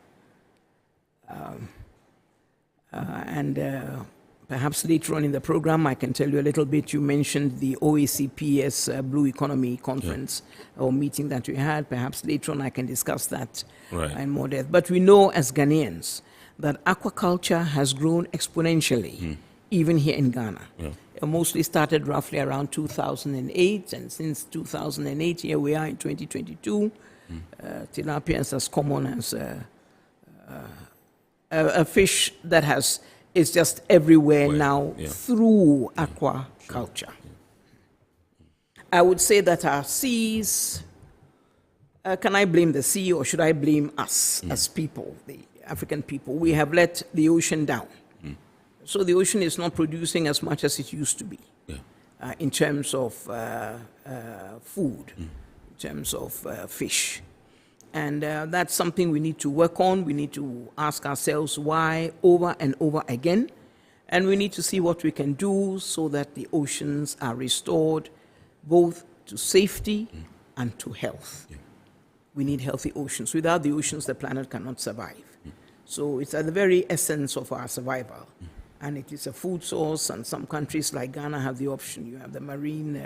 M: Perhaps later on in the program, I can tell you a little bit. You mentioned the OACP's Blue Economy Conference or meeting that we had. Perhaps later on I can discuss that in more depth. But we know as Ghanaians that aquaculture has grown exponentially, even here in Ghana. It mostly started roughly around 2008, and since 2008, here we are in 2022. Tilapia is as common as a fish that is just everywhere now through aquaculture. I would say that our seas, can I blame the sea or should I blame us as people, the African people? We have let the ocean down. So the ocean is not producing as much as it used to be in terms of food, in terms of fish. And that's something we need to work on. We need to ask ourselves why over and over again. And we need to see what we can do so that the oceans are restored both to safety and to health. We need healthy oceans. Without the oceans, the planet cannot survive. So it's at the very essence of our survival. And it is a food source, and some countries like Ghana have the option. You have the marine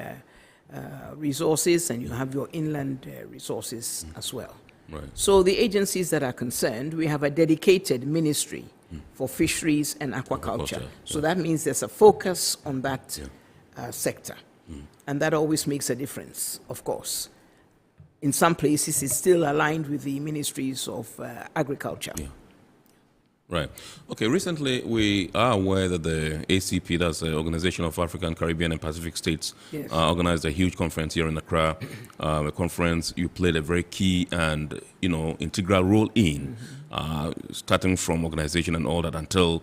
M: resources, and you have your inland resources as well.
A: Right.
M: So the agencies that are concerned, we have a dedicated ministry for fisheries and aquaculture. So that means there's a focus on that sector. And that always makes a difference, of course. In some places, it's still aligned with the ministries of agriculture.
A: Right. Okay, recently we are aware that the ACP, that's the Organization of African, Caribbean and Pacific States, organized a huge conference here in Accra. A conference you played a very key and, integral role in, starting from organization and all that until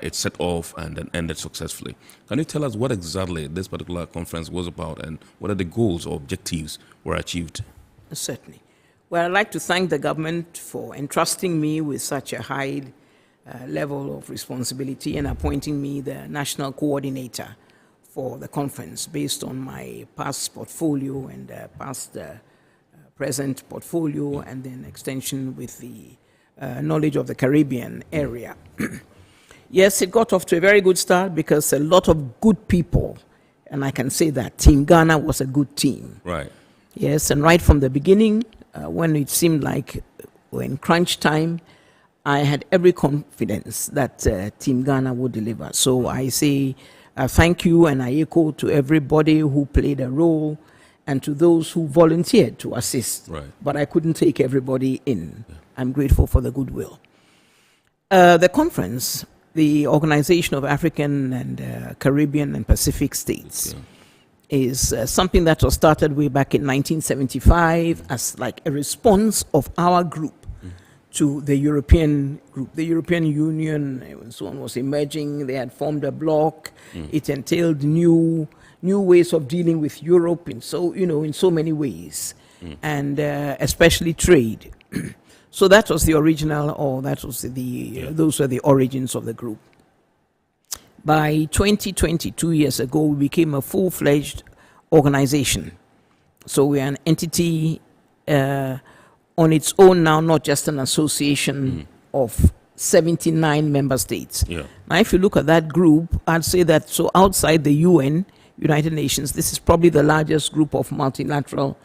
A: it set off and then ended successfully. Can you tell us what exactly this particular conference was about and what are the goals or objectives were achieved?
M: Certainly. Well, I'd like to thank the government for entrusting me with such a high level of responsibility and appointing me the national coordinator for the conference based on my past portfolio and present portfolio and then extension with the knowledge of the Caribbean area. Yes, it got off to a very good start because a lot of good people, and I can say that Team Ghana was a good team.
A: Right.
M: Yes, and right from the beginning, when it seemed like we're in crunch time, I had every confidence that Team Ghana would deliver. So I say thank you, and I echo to everybody who played a role and to those who volunteered to assist.
A: Right.
M: But I couldn't take everybody in. I'm grateful for the goodwill. The conference, the Organization of African and Caribbean and Pacific States, is something that was started way back in 1975 as like a response of our group to the European group. The European Union and so on was emerging. They had formed a bloc. It entailed new ways of dealing with Europe in so many ways, and especially trade. So that was the original, or that was those were the origins of the group. By 2020, 2 years ago, we became a full-fledged organization. So we are an entity on its own now, not just an association of 79 member states. Now, if you look at that group, I'd say that so outside the UN, United Nations, this is probably the largest group of multilateral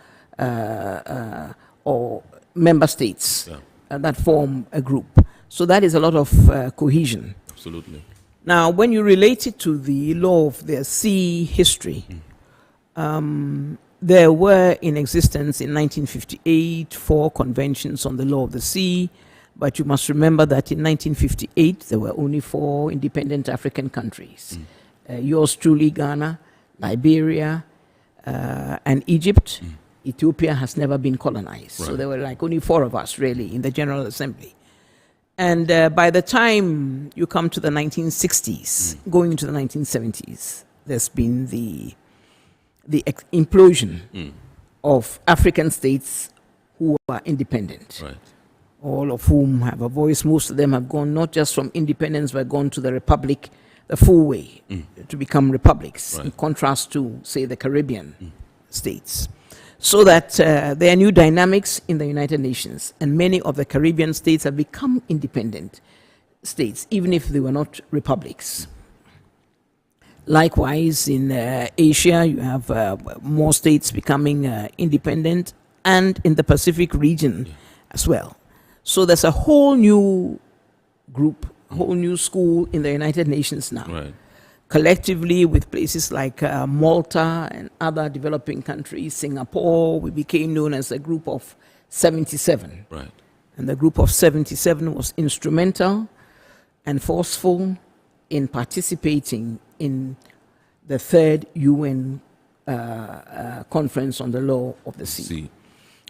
M: or member states that form a group. So that is a lot of cohesion.
A: Absolutely.
M: Now, when you relate it to the law of the sea history, there were in existence in 1958 4 conventions on the law of the sea, but you must remember that in 1958 there were only 4 independent African countries. Yours truly, Ghana, Liberia, and Egypt. Ethiopia has never been colonized.
A: Right.
M: So there were like only 4 of us really in the General Assembly. And by the time you come to the 1960s, going into the 1970s, there's been the implosion of African states who are independent.
A: Right.
M: All of whom have a voice. Most of them have gone not just from independence, but gone to the republic the full way to become republics, in contrast to, say, the Caribbean states. So that there are new dynamics in the United Nations, and many of the Caribbean states have become independent states, even if they were not republics. Likewise, in Asia, you have more states becoming independent, and in the Pacific region as well. So there's a whole new group, whole new school in the United Nations now.
A: Right.
M: Collectively, with places like Malta and other developing countries, Singapore, we became known as a group of 77.
A: Right.
M: And the group of 77 was instrumental and forceful in participating in the third UN Conference on the Law of the Sea.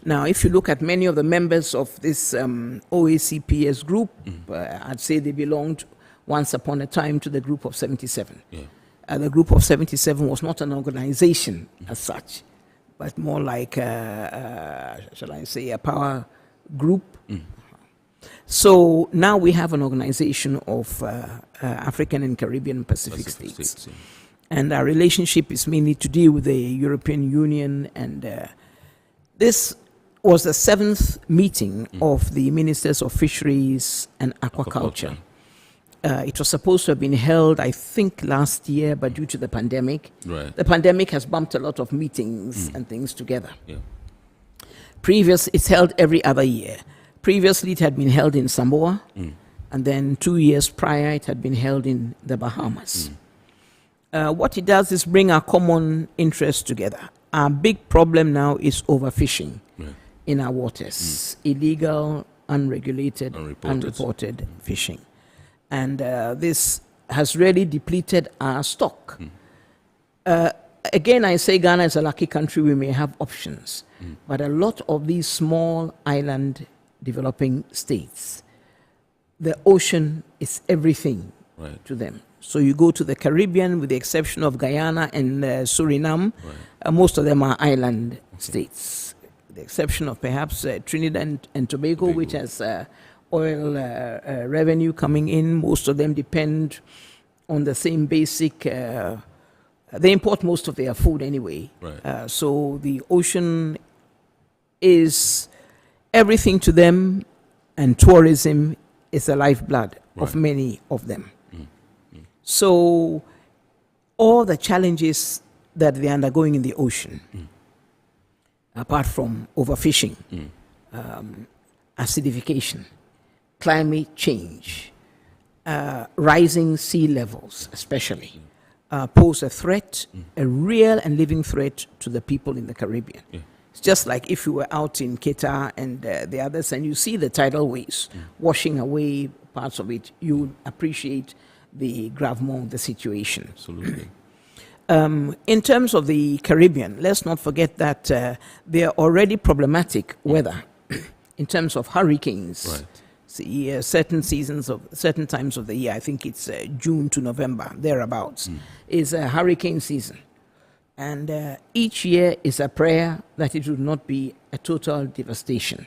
M: Now, if you look at many of the members of this OACPS group, I'd say they belonged once upon a time to the Group of 77. The Group of 77 was not an organization as such, but more like, shall I say, a power group. So now we have an organization of African and Caribbean Pacific states. And our relationship is mainly to deal with the European Union. And this was the 7th meeting of the Ministers of Fisheries and Aquaculture. It was supposed to have been held, I think, last year, but due to the pandemic, the pandemic has bumped a lot of meetings and things together. It's held every other year. Previously, it had been held in Samoa, and then 2 years prior, it had been held in the Bahamas. What it does is bring our common interests together. Our big problem now is overfishing in our waters, illegal, unregulated, unreported fishing. And this has really depleted our stock. Again, I say Ghana is a lucky country. We may have options. But a lot of these small island developing states, the ocean is everything to them. So you go to the Caribbean, with the exception of Guyana and Suriname, most of them are island states. The exception of perhaps Trinidad and Tobago, which has oil revenue coming in. Most of them depend on the same basic, they import most of their food anyway. So the ocean is everything to them, and tourism is the lifeblood of many of them. So all the challenges that they're undergoing in the ocean, apart from overfishing, acidification, climate change, rising sea levels especially, pose a threat, a real and living threat to the people in the Caribbean. It's just like if you were out in Qatar and the others and you see the tidal waves washing away parts of it, you appreciate the gravement of the situation.
A: Absolutely.
M: In terms of the Caribbean, let's not forget that they are already problematic weather in terms of hurricanes. See, certain times of the year, I think it's June to November, thereabouts, is a hurricane season. And each year is a prayer that it would not be a total devastation.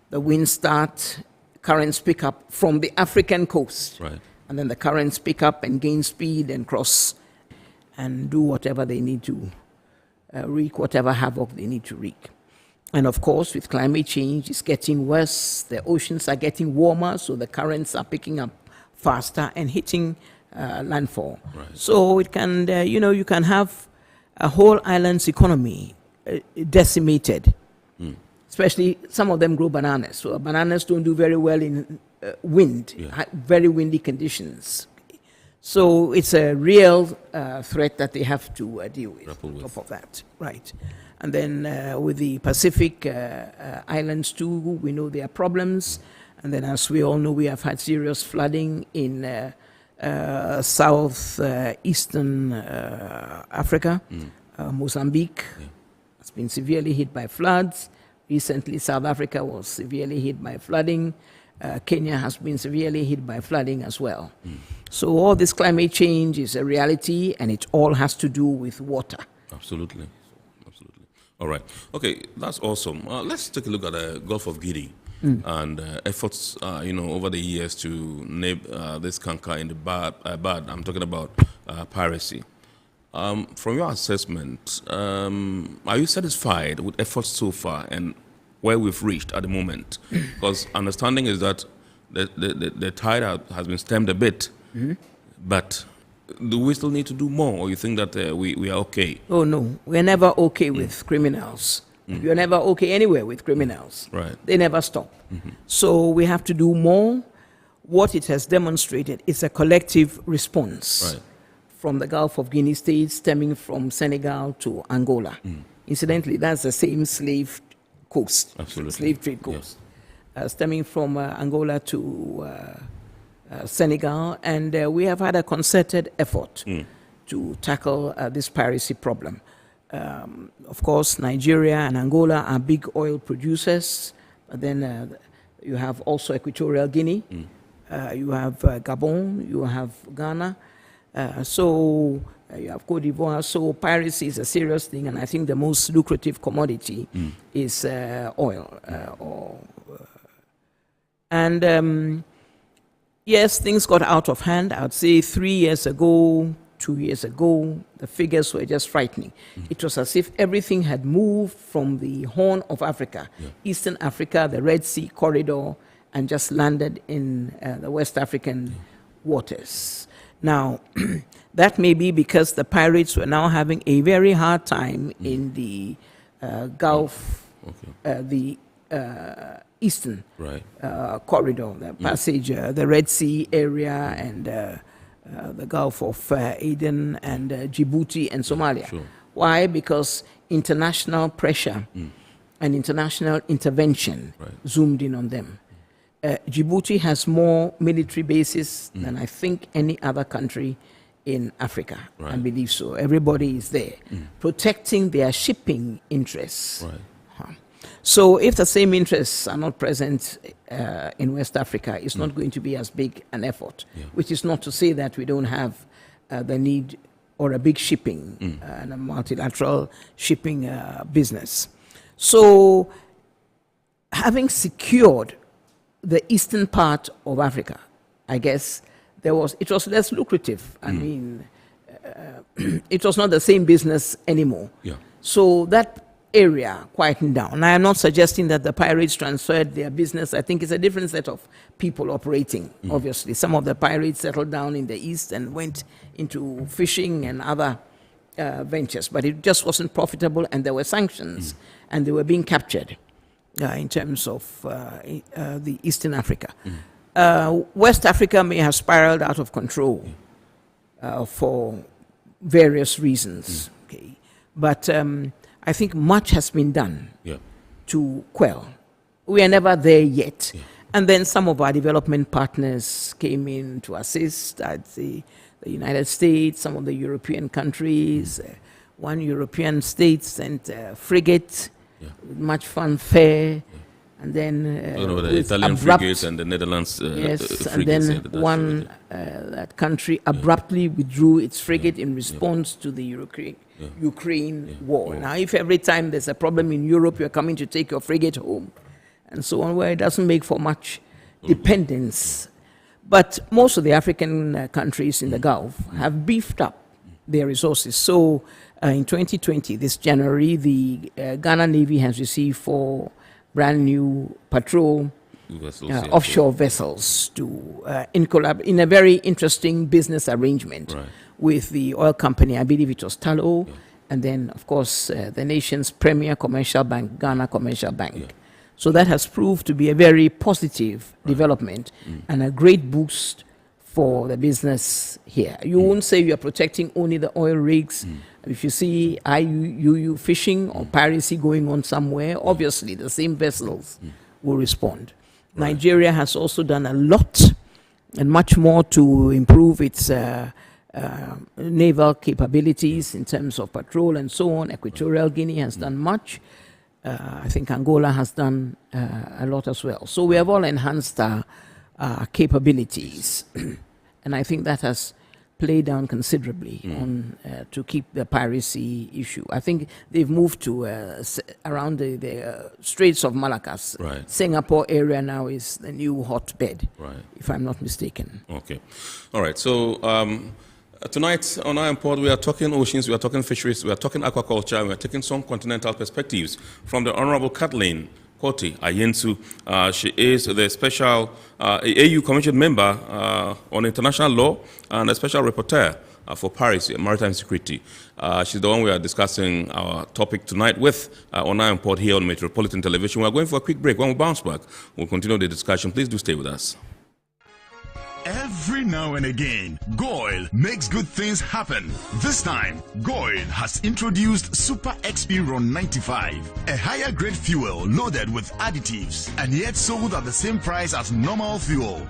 M: The winds start, currents pick up from the African coast. And then the currents pick up and gain speed and cross and do whatever they need to, wreak whatever havoc they need to wreak. And of course, with climate change, it's getting worse. The oceans are getting warmer, so the currents are picking up faster and hitting landfall. So it can, you can have a whole island's economy decimated. Especially some of them grow bananas. So bananas don't do very well in wind, very windy conditions. So it's a real threat that they have to deal with on top of that. And then with the Pacific islands too, we know there are problems. And then as we all know, we have had serious flooding in southeastern Africa. Mozambique has been severely hit by floods. Recently, South Africa was severely hit by flooding. Kenya has been severely hit by flooding as well. So all this climate change is a reality, and it all has to do with water.
A: Absolutely. All right. Okay, that's awesome. Let's take a look at the Gulf of Guinea and efforts, over the years to nib this canker in the bud. I'm talking about piracy. From your assessment, are you satisfied with efforts so far and where we've reached at the moment? Because understanding is that the tide has been stemmed a bit, but do we still need to do more, or you think that we are okay?
M: Oh, no. We're never okay with criminals. You're never okay anywhere with criminals. They never stop. So we have to do more. What it has demonstrated is a collective response from the Gulf of Guinea states, stemming from Senegal to Angola. Incidentally, that's the same slave coast, slave trade coast, stemming from Angola to Senegal, and we have had a concerted effort to tackle this piracy problem. Of course, Nigeria and Angola are big oil producers, but then you have also Equatorial Guinea, you have Gabon, you have Ghana, so you have Cote d'Ivoire. So piracy is a serious thing, and I think the most lucrative commodity is oil. Yes, things got out of hand. I would say 3 years ago, 2 years ago, the figures were just frightening. It was as if everything had moved from the Horn of Africa, Eastern Africa, the Red Sea corridor, and just landed in the West African waters. Now, that may be because the pirates were now having a very hard time in the Gulf, the Eastern corridor, the passage, the Red Sea area, and the Gulf of Aden, and Djibouti and Somalia.
A: Sure.
M: Why? Because international pressure and international intervention zoomed in on them. Djibouti has more military bases than I think any other country in Africa. I believe so. Everybody is there protecting their shipping interests. So if the same interests are not present in West Africa, it's not going to be as big an effort, which is not to say that we don't have the need or a big shipping and a multilateral shipping business. So having secured the eastern part of Africa, I guess it was less lucrative. I mean, it was not the same business anymore. So that area quietened down. I am not suggesting that the pirates transferred their business. I think it's a different set of people operating, obviously. Some of the pirates settled down in the east and went into fishing and other ventures, but it just wasn't profitable, and there were sanctions, and they were being captured in terms of the Eastern Africa. West Africa may have spiraled out of control for various reasons, but I think much has been done to quell. We are never there yet. And then some of our development partners came in to assist. I'd say the United States, some of the European countries. One European state sent a frigate with much fanfare. And then
A: the Italian frigate and the Netherlands
M: frigates. And then that country abruptly withdrew its frigate in response to the Ukraine war. Now, if every time there's a problem in Europe, you're coming to take your frigate home, and so on, where it doesn't make for much dependence. But most of the African countries in the Gulf have beefed up their resources. So in 2020, this January, the Ghana Navy has received 4 brand new patrol offshore vessels to in a very interesting business arrangement with the oil company. I believe it was Tullow, and then of course the nation's premier commercial bank, Ghana Commercial Bank. So that has proved to be a very positive development and a great boost for the business here. You won't say you're protecting only the oil rigs. If you see IUU fishing or piracy going on somewhere, obviously the same vessels will respond. Nigeria has also done a lot and much more to improve its naval capabilities in terms of patrol and so on. Equatorial Guinea has done much. I think Angola has done a lot as well. So we have all enhanced our capabilities. And I think that has played down considerably on to keep the piracy issue. I think they've moved to around the Straits of Malacca. Singapore area now is the new hotbed, if I'm not mistaken.
A: Okay. All right. So tonight on Iron Pod, we are talking oceans, we are talking fisheries, we are talking aquaculture, and we are taking some continental perspectives from the Honorable Kathleen Koti Ayensu. She is the special AU Commission member on international law and a special rapporteur for Paris maritime security. She's the one we are discussing our topic tonight with on Iron Pod here on Metropolitan Television. We are going for a quick break. When we bounce back, we'll continue the discussion. Please do stay with us.
B: Every now and again, Goil makes good things happen. This time, Goil has introduced Super XP Ron 95, a higher grade fuel loaded with additives and yet sold at the same price as normal fuel.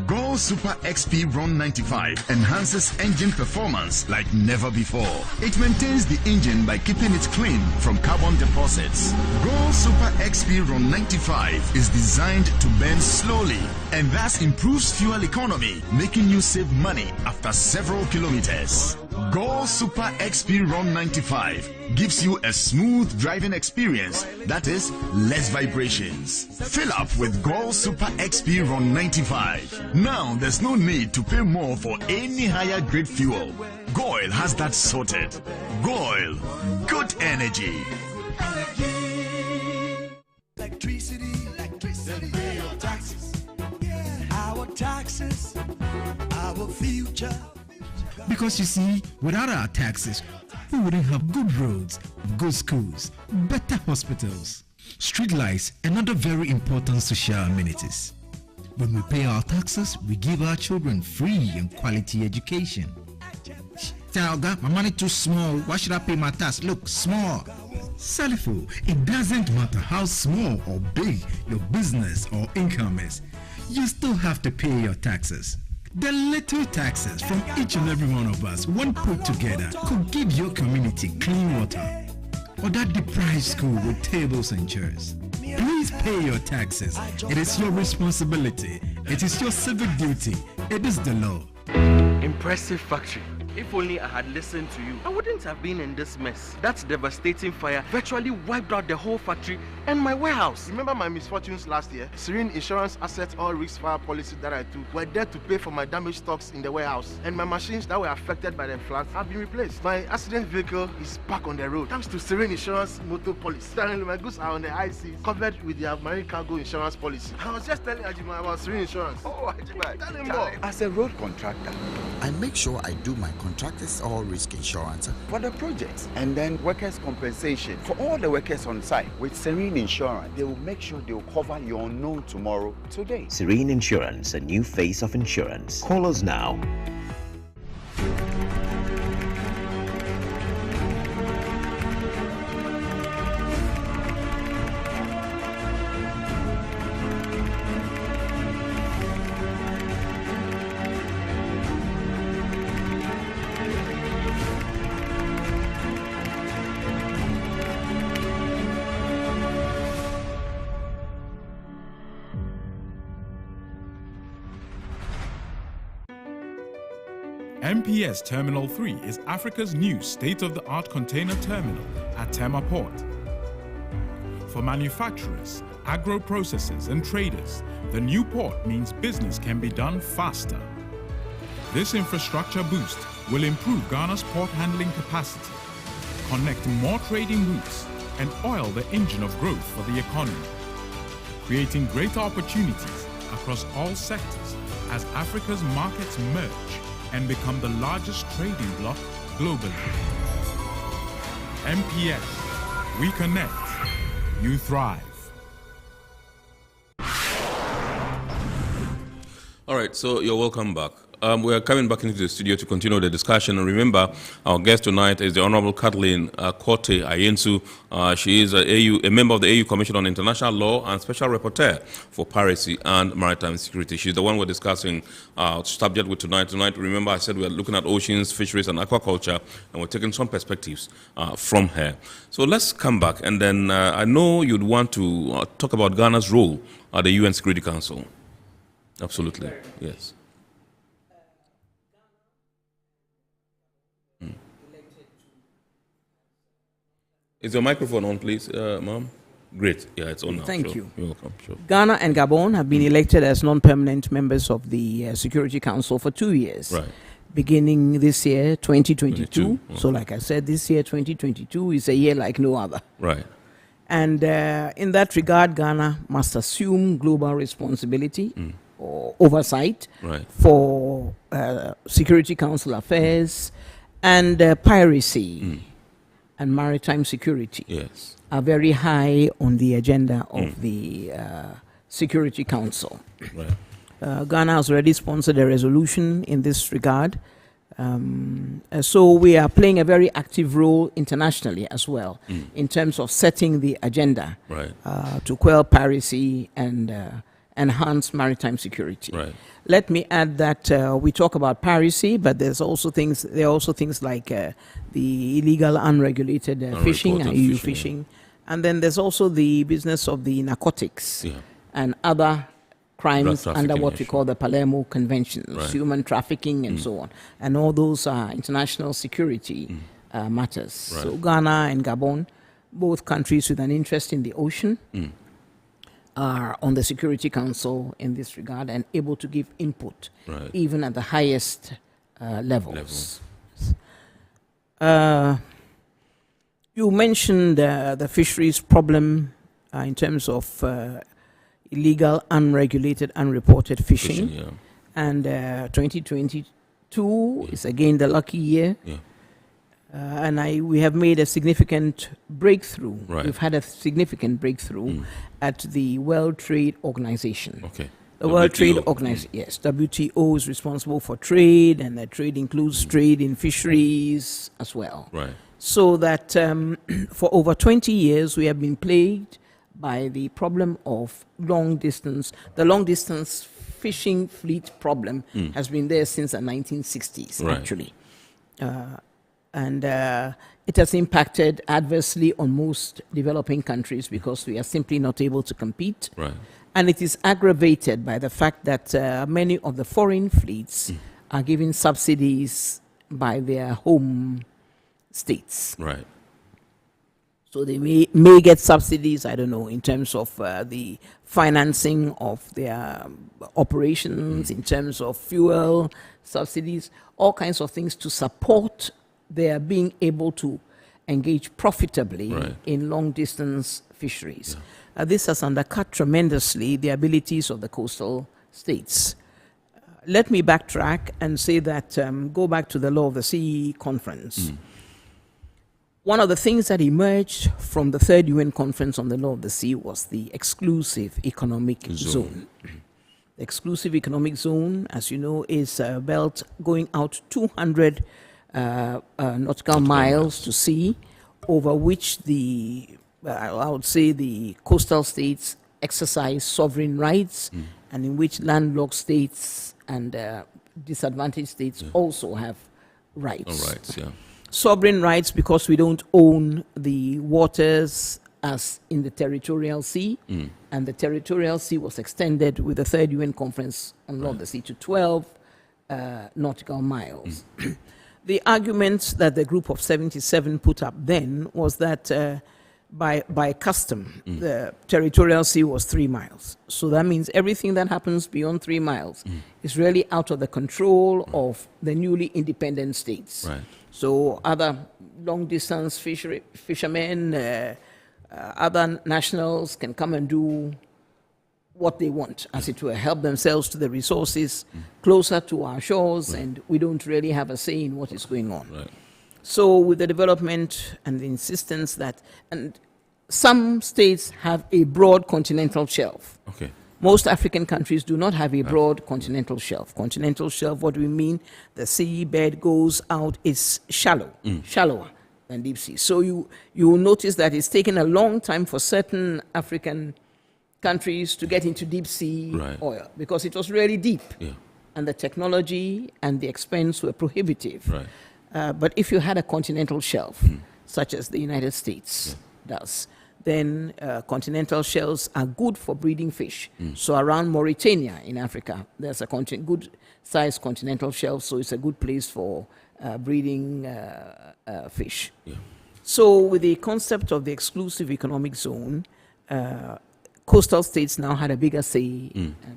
B: Gold Super XP Run 95 enhances engine performance like never before. It maintains the engine by keeping it clean from carbon deposits. Gold Super XP Run 95 is designed to burn slowly and thus improves fuel economy, making you save money after several kilometers. Gold Super XP Run 95 gives you a smooth driving experience, that is, less vibrations. Fill up with Gold Super XP Run 95. Now there's no need to pay more for any higher grade fuel. Goil has that sorted. Goil, good energy.
C: Electricity, then pay your taxes. Our taxes, our future.
D: Because you see, without our taxes, we wouldn't have good roads, good schools, better hospitals, street lights, and other very important social amenities. When we pay our taxes, we give our children free and quality education. Talga, my money too small. Why should I pay my tax? Look, small. Salifo, it doesn't matter how small or big your business or income is. You still have to pay your taxes. The little taxes from each and every one of us, when put together, could give your community clean water or that deprived school with tables and chairs. Please pay your taxes. It is your responsibility. It is your civic duty. It is the law.
E: Impressive factory. If only I had listened to you, I wouldn't have been in this mess. That devastating fire virtually wiped out the whole factory and my warehouse.
F: Remember my misfortunes last year? Serene Insurance Asset All Risk Fire policy that I took were there to pay for my damaged stocks in the warehouse. And my machines that were affected by the floods have been replaced. My accident vehicle is back on the road thanks to Serene Insurance motor policy. Currently, my goods are on the IC covered with their marine cargo insurance policy. I was just telling Ajima about Serene Insurance.
H: Oh, Ajima,
F: tell him more.
H: As a road contractor, I make sure I do my contractors all risk insurance for the projects and then workers' compensation for all the workers on site. With Serene Insurance, they will make sure they will cover your unknown tomorrow today.
I: Serene Insurance, a new face of insurance. Call us now.
J: MPS Terminal 3 is Africa's new state-of-the-art container terminal at Tema Port. For manufacturers, agro-processors and traders, the new port means business can be done faster. This infrastructure boost will improve Ghana's port handling capacity, connect more trading routes, and oil the engine of growth for the economy, creating greater opportunities across all sectors as Africa's markets merge and become the largest trading bloc globally. MPS, we connect, you thrive.
A: All right, so you're welcome back. We are coming back into the studio to continue the discussion. And remember, our guest tonight is the Honorable Kathleen Korte Ayensu. She is a member of the AU Commission on International Law and Special Rapporteur for Piracy and Maritime Security. She's the one we're discussing subject with tonight. Tonight, remember, I said we're looking at oceans, fisheries, and aquaculture, and we're taking some perspectives from her. So let's come back, and then I know you'd want to talk about Ghana's role at the UN Security Council. Absolutely, yes. Is your microphone on, please, ma'am? Great. Yeah, it's on now.
M: Thank you.
A: You're welcome. Sure.
M: Ghana and Gabon have been elected as non-permanent members of the Security Council for 2 years.
A: Right.
M: Beginning this year, 2022.
A: 22.
M: So like I said, this year, 2022, is a year like no other.
A: Right.
M: And in that regard, Ghana must assume global responsibility or oversight for Security Council affairs and piracy. And maritime security are very high on the agenda of the Security Council.
A: Right.
M: Ghana has already sponsored a resolution in this regard. So we are playing a very active role internationally as well in terms of setting the agenda to quell piracy and enhance maritime security.
A: Right.
M: Let me add that we talk about piracy, but there are also things like the illegal, unregulated fishing, EU fishing. And then there's also the business of the narcotics and other crimes under what we call the Palermo Conventions, human trafficking and so on. And all those are international security matters.
A: Right.
M: So Ghana and Gabon, both countries with an interest in the ocean, are on the Security Council in this regard and able to give input, even at the highest levels. You mentioned the fisheries problem in terms of illegal, unregulated, unreported fishing. And 2022 is again the lucky year. And we have made a significant breakthrough. We've had a significant breakthrough at the World Trade Organization.
A: Okay.
M: The World Trade Organization, yes. WTO is responsible for trade, and that trade includes trade in fisheries as well.
A: Right.
M: So that for over 20 years, we have been plagued by the problem of long distance. The long distance fishing fleet problem has been there since the 1960s, actually. And it has impacted adversely on most developing countries because we are simply not able to compete.
A: Right.
M: And it is aggravated by the fact that many of the foreign fleets are given subsidies by their home states.
A: Right.
M: So they may get subsidies, I don't know, in terms of the financing of their operations, in terms of fuel subsidies, all kinds of things to support their being able to engage profitably in long-distance fisheries. This has undercut tremendously the abilities of the coastal states. Let me backtrack and say that, go back to the Law of the Sea Conference. One of the things that emerged from the third UN Conference on the Law of the Sea was the exclusive economic zone. The exclusive economic zone, as you know, is a belt going out 200 nautical miles to sea, over which I would say the coastal states exercise sovereign rights, and in which landlocked states and disadvantaged states also have rights. Sovereign rights because we don't own the waters as in the territorial sea, and the territorial sea was extended with the third UN Conference on Law of the Sea to 12 nautical miles. The argument that the group of 77 put up then was that by custom, the territorial sea was 3 miles. So that means everything that happens beyond 3 miles is really out of the control of the newly independent states. So other long-distance fishermen, other nationals can come and do what they want, as it were, help themselves to the resources closer to our shores, and we don't really have a say in what is going on. So with the development and the insistence that, and some states have a broad continental shelf. Most African countries do not have a broad continental shelf. Continental shelf, what do we mean? The seabed goes out, is shallower than deep sea. So you will notice that it's taken a long time for certain African countries to get into deep sea oil because it was really deep. And the technology and the expense were prohibitive. But if you had a continental shelf, such as the United States does, then continental shelves are good for breeding fish. So around Mauritania in Africa, there's a good-sized continental shelf, so it's a good place for breeding fish. So with the concept of the exclusive economic zone, coastal states now had a bigger say,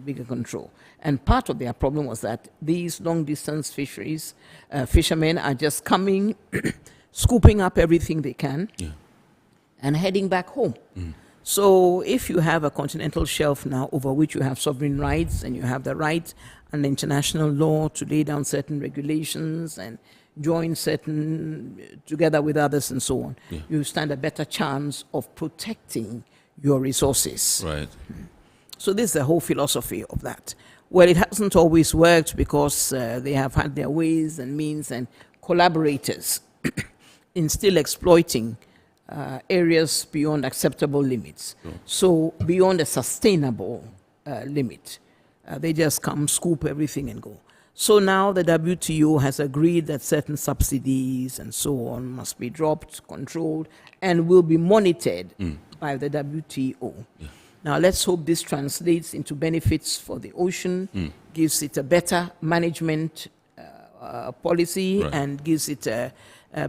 M: bigger control. And part of their problem was that these long-distance fisheries, fishermen are just coming, scooping up everything they can, and heading back home. So if you have a continental shelf now over which you have sovereign rights, and you have the right under international law to lay down certain regulations and join certain, together with others and so on, you stand a better chance of protecting your resources. So this is the whole philosophy of that. Well, it hasn't always worked because they have had their ways and means and collaborators in still exploiting areas beyond acceptable limits. So beyond a sustainable limit. They just come, scoop everything and go. So now the WTO has agreed that certain subsidies and so on must be dropped, controlled, and will be monitored by the WTO. Yeah. Now let's hope this translates into benefits for the ocean, gives it a better management policy, and gives it a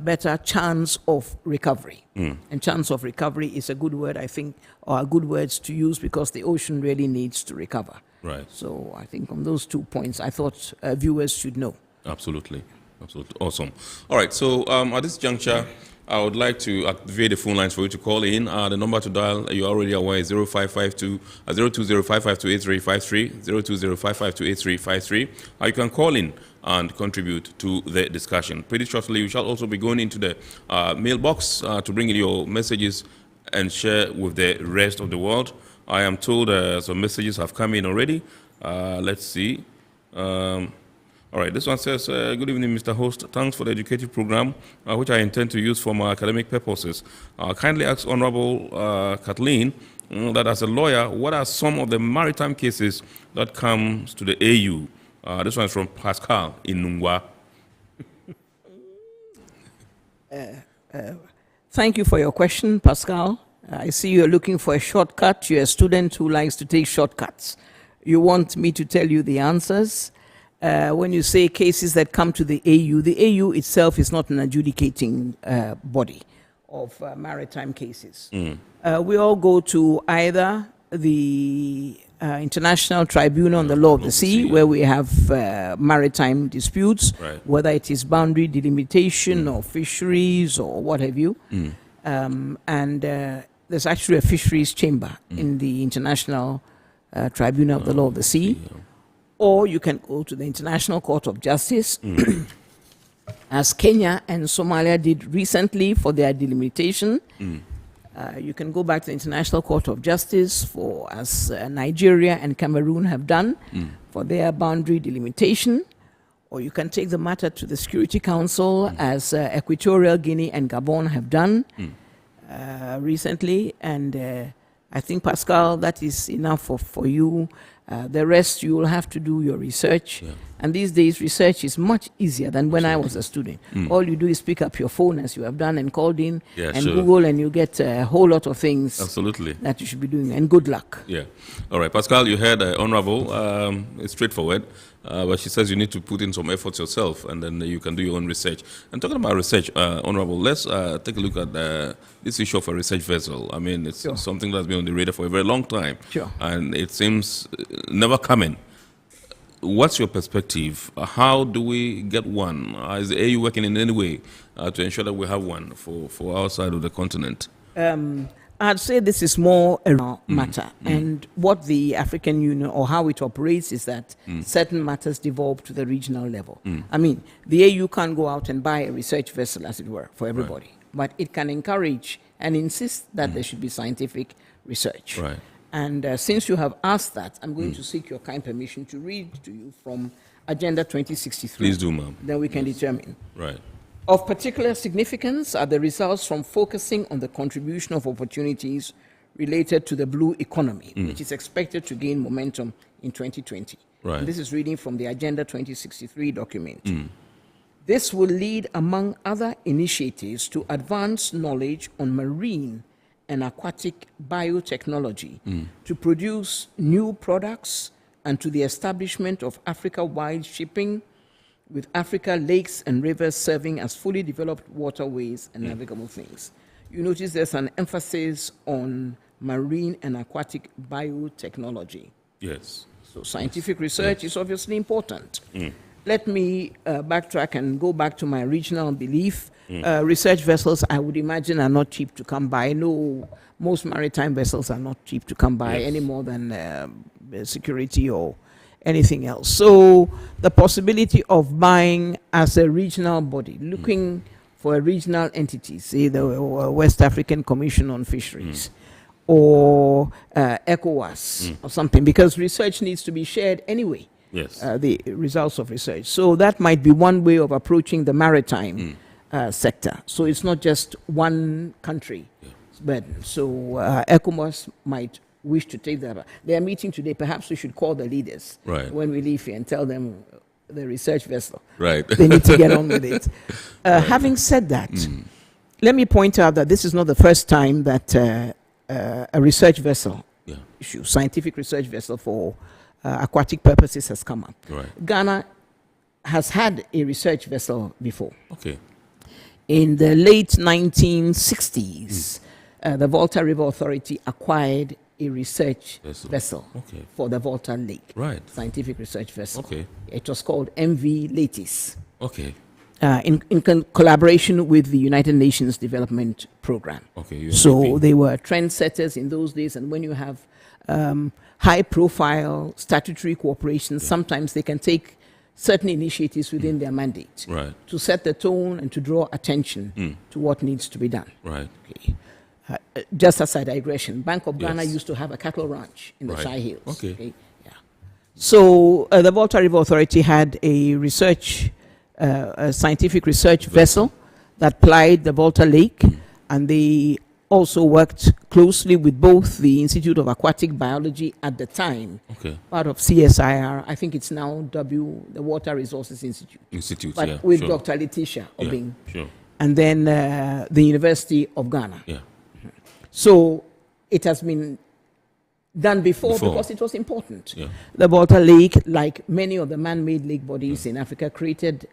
M: better chance of recovery. And chance of recovery is a good word, I think, or good words to use, because the ocean really needs to recover.
A: Right.
M: So I think on those 2 points, I thought viewers should know.
A: Absolutely. Absolutely. Awesome. All right. So at this juncture, I would like to activate the phone lines for you to call in. The number to dial, you're already aware, is 0552 020-552-8353, 020-552-8353. You can call in and contribute to the discussion. Pretty shortly, we shall also be going into the mailbox to bring in your messages and share with the rest of the world. I am told some messages have come in already. Let's see. All right, this one says, good evening, Mr. Host. Thanks for the educative program, which I intend to use for my academic purposes. Kindly ask Honorable Kathleen that as a lawyer, what are some of the maritime cases that comes to the AU? This one is from Pascal in Nungwa.
M: Thank you for your question, Pascal. I see you're looking for a shortcut. You're a student who likes to take shortcuts. You want me to tell you the answers. When you say cases that come to the AU itself is not an adjudicating body of maritime cases. We all go to either the International Tribunal on the Law of the Sea, where we have maritime disputes, whether it is boundary delimitation or fisheries or what have you. There's actually a fisheries chamber in the International Tribunal of the Law of the Sea. Or you can go to the International Court of Justice, as Kenya and Somalia did recently for their delimitation. You can go back to the International Court of Justice as Nigeria and Cameroon have done for their boundary delimitation. Or you can take the matter to the Security Council as Equatorial Guinea and Gabon have done recently. And I think, Pascal, that is enough for you. The rest, you will have to do your research. And these days, research is much easier than when I was a student. All you do is pick up your phone, as you have done, and called in, and Google, and you get a whole lot of things that you should be doing. And good luck.
A: Yeah. All right, Pascal, you heard Honorable. It's straightforward. But she says you need to put in some efforts yourself, and then you can do your own research. And talking about research, Honorable, let's take a look at this issue of a research vessel. I mean, it's something that's been on the radar for a very long time. And it seems never coming. What's your perspective? How do we get one? Is the AU working in any way to ensure that we have one for our side of the continent?
M: I'd say this is more a matter. And what the African Union, or how it operates, is that certain matters devolve to the regional level. I mean, the AU can't go out and buy a research vessel, as it were, for everybody. But it can encourage and insist that there should be scientific research. And since you have asked that, I'm going to seek your kind permission to read to you from Agenda 2063.
A: Please do, ma'am.
M: Then we can determine. Of particular significance are the results from focusing on the contribution of opportunities related to the blue economy, which is expected to gain momentum in 2020. And this is reading from the Agenda 2063 document. This will lead, among other initiatives, to advance knowledge on marine and aquatic biotechnology to produce new products, and to the establishment of Africa-wide shipping, with Africa lakes and rivers serving as fully developed waterways and navigable things. You notice there's an emphasis on marine and aquatic biotechnology. So scientific research is obviously important. Let me backtrack and go back to my regional belief. Research vessels, I would imagine, are not cheap to come by. No, most maritime vessels are not cheap to come by any more than security or anything else. So the possibility of buying as a regional body, looking for a regional entity, say the West African Commission on Fisheries, or ECOWAS or something, because research needs to be shared anyway, the results of research. So that might be one way of approaching the maritime sector. So it's not just one country burden. So ECOWAS might wish to take that. They are meeting today. Perhaps we should call the leaders when we leave here and tell them the research vessel.
A: Right.
M: They need to get on with it. Having said that, let me point out that this is not the first time that a research vessel, scientific research vessel for aquatic purposes has come up.
A: Right.
M: Ghana has had a research vessel before.
A: Okay.
M: In the late 1960s, the Volta River Authority acquired a research vessel for the Volta Lake.
A: Right.
M: Scientific research vessel.
A: Okay.
M: It was called MV Latis.
A: Okay.
M: In collaboration with the United Nations Development Program.
A: Okay.
M: So they were trendsetters in those days, and when you have high-profile statutory cooperation, sometimes they can take certain initiatives within their mandate to set the tone and to draw attention to what needs to be done.
A: Right.
M: Okay. Just as a digression, Bank of Ghana used to have a cattle ranch in the Shire Hills.
A: Okay.
M: Yeah. So the Volta River Authority had a research, a scientific research vessel that plied the Volta Lake, and they also worked closely with both the Institute of Aquatic Biology at the time, part of CSIR. I think it's now the Water Resources Institute. But with Dr. Letitia Obing. And then the University of Ghana. So it has been done before because it was important. The Volta Lake, like many of the man-made lake bodies in Africa, created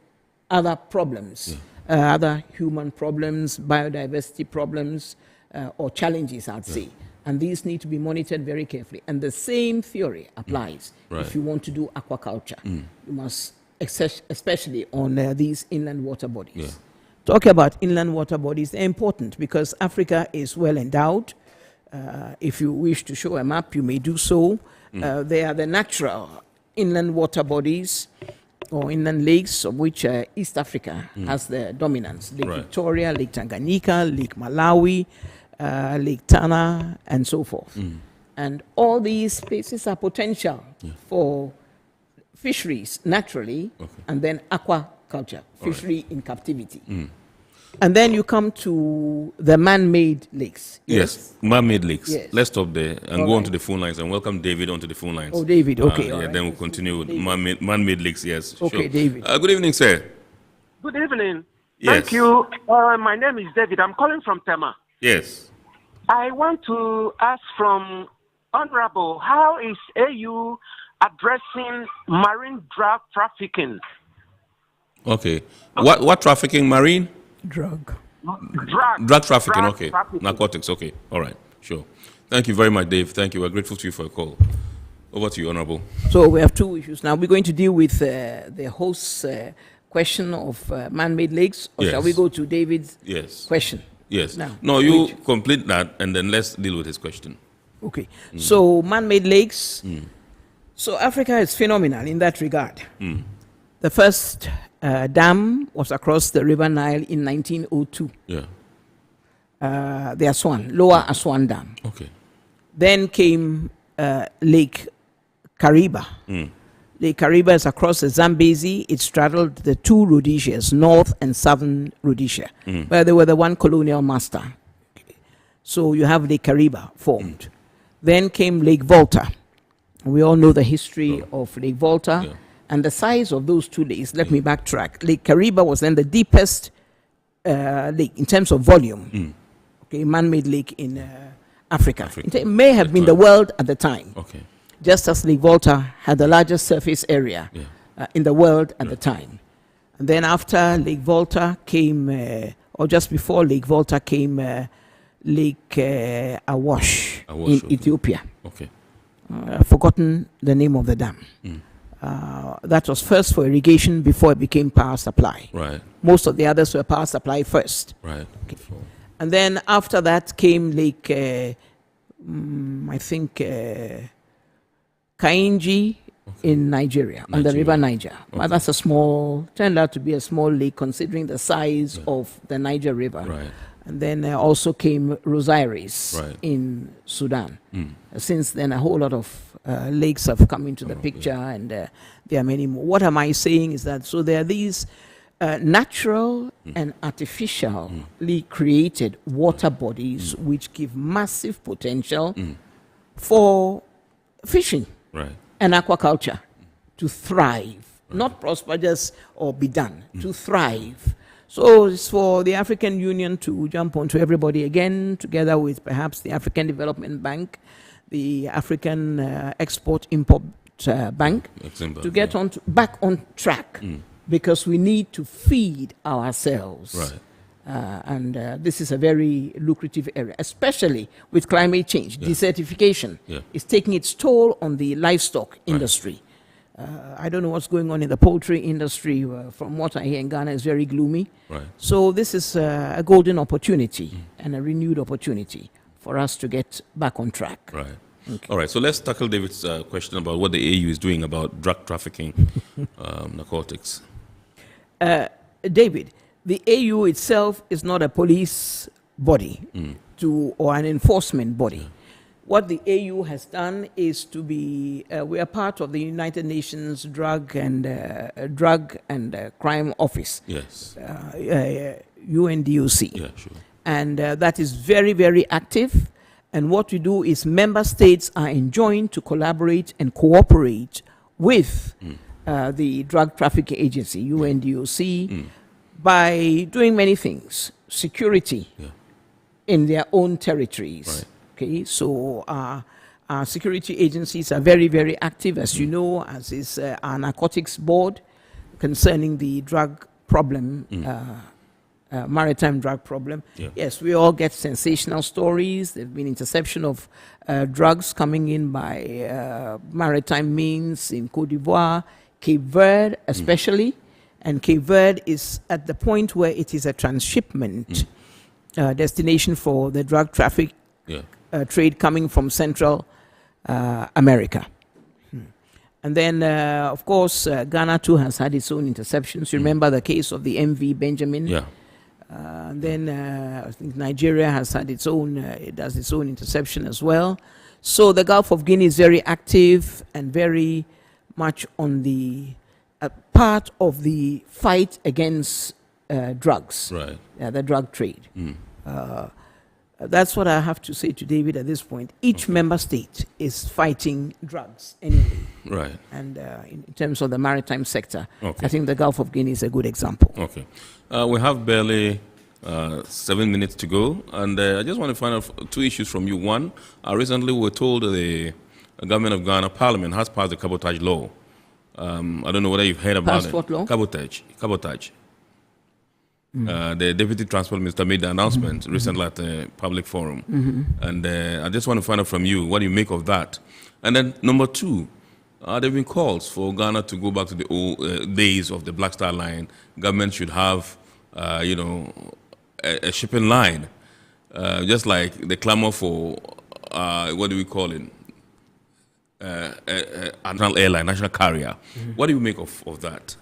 M: other problems, other human problems, biodiversity problems, or challenges, I'd say. And these need to be monitored very carefully. And the same theory applies if you want to do aquaculture. You must, especially on these inland water bodies. Talking about inland water bodies, they're important because Africa is well endowed. If you wish to show a map, you may do so. They are the natural inland water bodies or inland lakes, of which East Africa has the dominance. Lake Victoria, Lake Tanganyika, Lake Malawi, Lake Tana, and so forth. And all these places are potential for fisheries, naturally, and then aquaculture, fishery in captivity. And then you come to the man-made lakes.
A: Yes, man-made lakes. Let's stop there and go on to the phone lines and welcome David onto the phone lines.
M: Oh, David, okay.
A: Then we'll continue with man-made lakes, yes.
M: Okay, David.
A: Good evening, sir.
N: Good evening.
A: Yes.
N: Thank you. My name is David. I'm calling from Tema.
A: Yes.
N: I want to ask from Honorable, how is AU addressing marine drug trafficking?
A: Okay. What trafficking? Marine?
M: Drug
A: trafficking, okay. Trafficking. Narcotics, okay. All right, sure. Thank you very much, Dave. Thank you. We're grateful to you for a call. Over to you, Honorable.
M: So we have two issues now. We're going to deal with the host's question of man-made lakes, or shall we go to David's question?
A: Yes. No, you complete that, and then let's deal with his question.
M: Okay. So man-made lakes. So Africa is phenomenal in that regard. The first dam was across the River Nile in 1902. The Aswan, Lower Aswan Dam.
A: Okay.
M: Then came Lake Kariba. Lake Kariba is across the Zambezi. It straddled the two Rhodesias, North and Southern Rhodesia, where they were the one colonial master. So you have Lake Kariba formed. Then came Lake Volta. We all know the history of Lake Volta. And the size of those two lakes, let me backtrack. Lake Kariba was then the deepest lake in terms of volume. Okay, man-made lake in Africa. It may have been the world at the time. Just as Lake Volta had the largest surface area in the world at the time. And then after Lake Volta came, or just before Lake Volta came Lake Awash in Ethiopia. I've forgotten the name of the dam. That was first for irrigation before it became power supply. Most of the others were power supply first. And then after that came Lake, I think, Kainji in Nigeria, on the River Niger. But that's turned out to be a small lake considering the size of the Niger River. And then also came Rosiris in Sudan. Since then, a whole lot of lakes have come into the picture, and there are many more. What am I saying is that, so there are these natural and artificially created water bodies which give massive potential for fishing
A: right.
M: and aquaculture to thrive, not prosper just or be done, to thrive. So it's for the African Union to jump onto everybody again, together with perhaps the African Development Bank, the African Export-Import Bank, to get back on track, because we need to feed ourselves.
A: Right.
M: And this is a very lucrative area, especially with climate change. Desertification is taking its toll on the livestock industry. I don't know what's going on in the poultry industry. From what I hear in Ghana, is very gloomy.
A: Right.
M: So this is a golden opportunity and a renewed opportunity for us to get back on track.
A: Right.
M: Okay.
A: All right. So let's tackle David's question about what the AU is doing about drug trafficking, narcotics.
M: David, the AU itself is not a police body or an enforcement body. What the AU has done is to be, we are part of the United Nations Drug and Crime Office.
A: Yes.
M: UNDOC.
A: Yeah, sure.
M: And that is very, very active. And what we do is member states are enjoined to collaborate and cooperate with the Drug Trafficking Agency, UNDOC, by doing many things. Security in their own territories.
A: Right.
M: Okay, so our security agencies are very, very active, as you know, as is our narcotics board concerning the drug problem, maritime drug problem.
A: Yeah.
M: Yes, we all get sensational stories. There have been interception of drugs coming in by maritime means in Côte d'Ivoire, Cape Verde especially. And Cape Verde is at the point where it is a transshipment destination for the drug traffic trade coming from Central America. And then, of course, Ghana too has had its own interceptions. You remember the case of the MV Benjamin?
A: Yeah.
M: And then I think Nigeria has had its own, it does its own interception as well. So the Gulf of Guinea is very active and very much on the part of the fight against drugs,
A: right?
M: The drug trade. That's what I have to say to David at this point. Each member state is fighting drugs anyway.
A: Right.
M: And in terms of the maritime sector,
A: Okay.
M: I think the Gulf of Guinea is a good example.
A: Okay. We have barely 7 minutes to go, and I just want to find out two issues from you. One, recently we were told the government of Ghana, Parliament, has passed the cabotage law. I don't know whether you've heard about
M: Passed what law?
A: Cabotage. The Deputy Transport Minister made the announcement recently at a public forum. And I just want to find out from you, what do you make of that? And then number two, there have been calls for Ghana to go back to the old days of the Black Star Line. Government should have, a shipping line, just like the clamor for, what do we call it? National airline, national carrier. What do you make of that?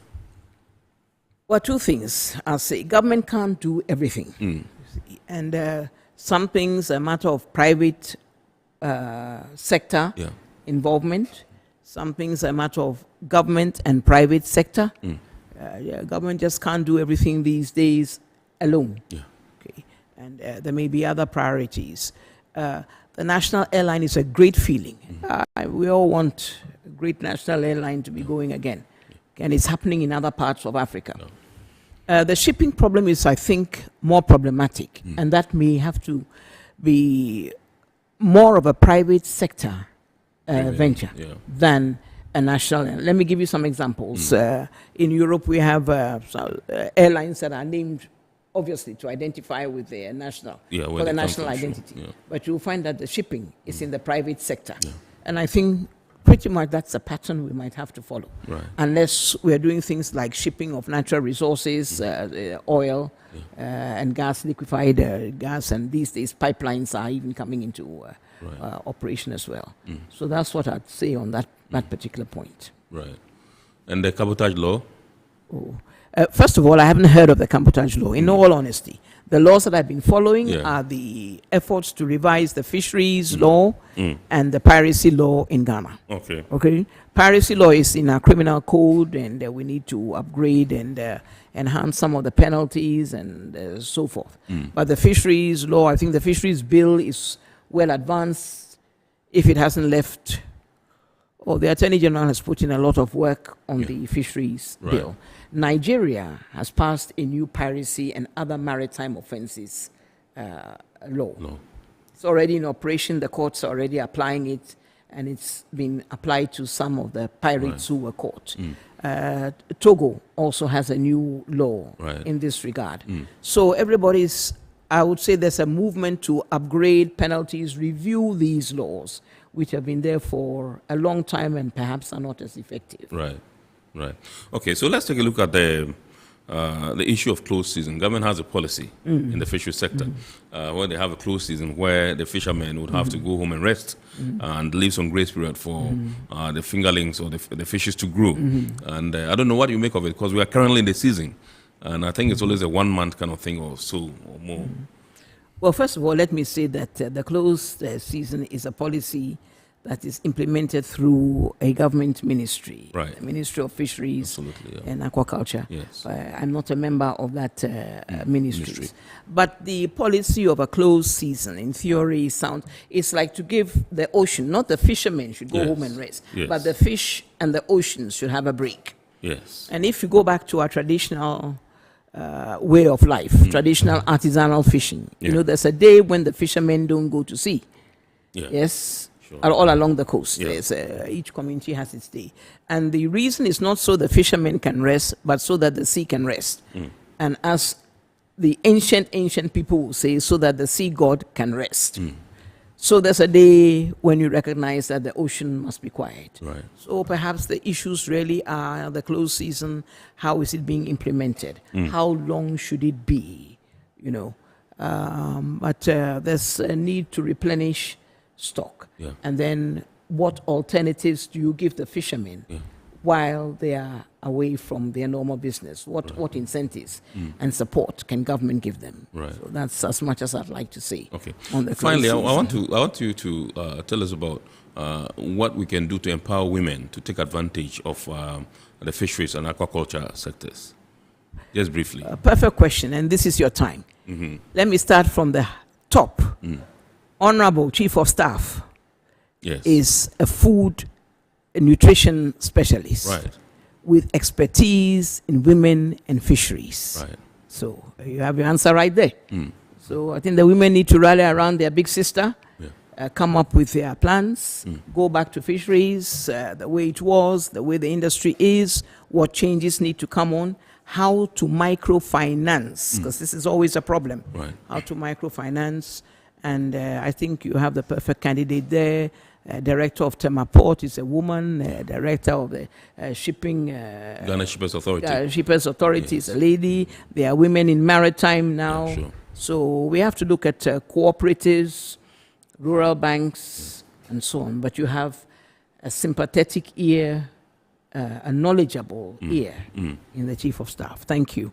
M: Well, two things. I'll say government can't do everything. And some things are a matter of private sector involvement. Some things are a matter of government and private sector. Government just can't do everything these days alone. Okay. And there may be other priorities. The national airline is a great feeling. We all want a great national airline to be going again. And it's happening in other parts of Africa. The shipping problem is, I think, more problematic. And that may have to be more of a private sector venture than a national airline. Let me give you some examples. In Europe, we have airlines that are named obviously to identify with their national, for the national identity. But you'll find that the shipping is in the private sector. And I think pretty much that's a pattern we might have to follow. Unless we're doing things like shipping of natural resources, oil and gas, liquefied gas, and these days pipelines are even coming into operation as well. So that's what I'd say on that particular point.
A: Right. And the cabotage law?
M: First of all, I haven't heard of the cabotage law, in all honesty. The laws that I've been following are the efforts to revise the fisheries law and the piracy law in Ghana. Okay. Piracy law is in our criminal code, and we need to upgrade and enhance some of the penalties and so forth. But the fisheries law, I think the fisheries bill is well advanced if it hasn't left, or the Attorney General has put in a lot of work on the fisheries bill. Nigeria has passed a new piracy and other maritime offences law. No. It's already in operation. The courts are already applying it, and it's been applied to some of the pirates who were caught. Togo also has a new law in this regard. So I would say there's a movement to upgrade penalties, review these laws, which have been there for a long time and perhaps are not as effective. Right.
A: Okay, so let's take a look at the issue of closed season. Government has a policy in the fishery sector where they have a closed season where the fishermen would have to go home and rest and leave some grace period for the fingerlings or the fishes to grow. And I don't know what you make of it, because we are currently in the season. And I think it's always a 1 month kind of thing or so or more.
M: Well, first of all, let me say that the closed season is a policy that is implemented through a government ministry, the Ministry of Fisheries and Aquaculture. Yes. I'm not a member of that ministry. But the policy of a closed season, in theory, it's like to give the ocean, not the fishermen should go home and rest, but the fish and the oceans should have a break. Yes. And if you go back to our traditional way of life, traditional artisanal fishing, you know, there's a day when the fishermen don't go to sea. Yes. All along the coast. Each community has its day. And the reason is not so the fishermen can rest, but so that the sea can rest. And as the ancient people will say, so that the sea god can rest. So there's a day when you recognize that the ocean must be quiet. So perhaps the issues really are the closed season, how is it being implemented? How long should it be? You know, but there's a need to replenish stock. And then what alternatives do you give the fishermen while they are away from their normal business? What incentives and support can government give them? So that's as much as I'd like to say. Okay.
A: Finally, I want you to tell us about what we can do to empower women to take advantage of the fisheries and aquaculture sectors. Just briefly.
M: Perfect question, and this is your time. Let me start from the top. Honorable Chief of Staff is a food and nutrition specialist with expertise in women and fisheries. So you have your answer right there. So I think the women need to rally around their big sister, come up with their plans, go back to fisheries, the way it was, the way the industry is, what changes need to come on, how to microfinance, because this is always a problem, how to microfinance. And I think you have the perfect candidate there. Director of Tema Port is a woman. Director of the shipping...
A: Ghana Shippers Authority.
M: Shippers Authority is a lady. There are women in maritime now. So we have to look at cooperatives, rural banks, and so on. But you have a sympathetic ear, a knowledgeable ear in the Chief of Staff. Thank you.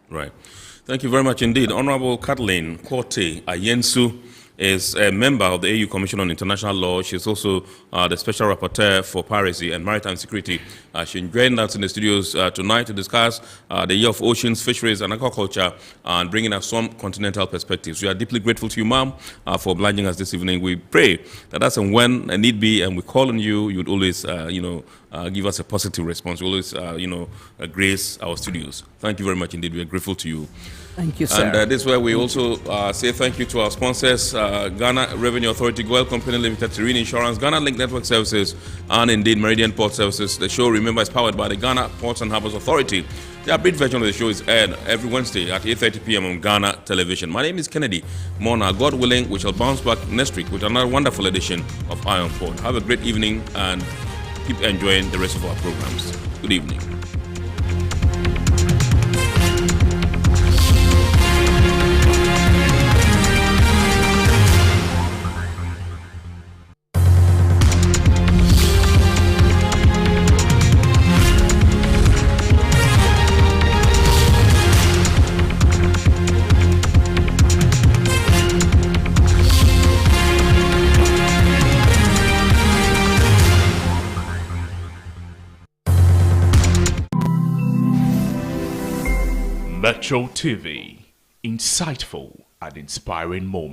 A: Thank you very much indeed. Honorable Kathleen Korte Ayensu is a member of the AU Commission on International Law. She's also the Special Rapporteur for Piracy and Maritime Security. She joined us in the studios tonight to discuss the year of oceans, fisheries, and aquaculture, and bringing us some continental perspectives. We are deeply grateful to you, ma'am, for obliging us this evening. We pray that as and when a need be, and we call on you, you'd always, give us a positive response. You always, grace our studios. Thank you very much indeed. We are grateful to you.
M: Thank you, sir.
A: And this is where we also say thank you to our sponsors, Ghana Revenue Authority, Goel Company Limited, Serene Insurance, Ghana Link Network Services, and indeed Meridian Port Services. The show, remember, is powered by the Ghana Ports and Harbours Authority. The upbeat version of the show is aired every Wednesday at 8:30 p.m. on Ghana Television. My name is Kennedy Mona. God willing, we shall bounce back next week with another wonderful edition of Iron Port. Have a great evening and keep enjoying the rest of our programs. Good evening.
O: Metro TV, insightful and inspiring moments.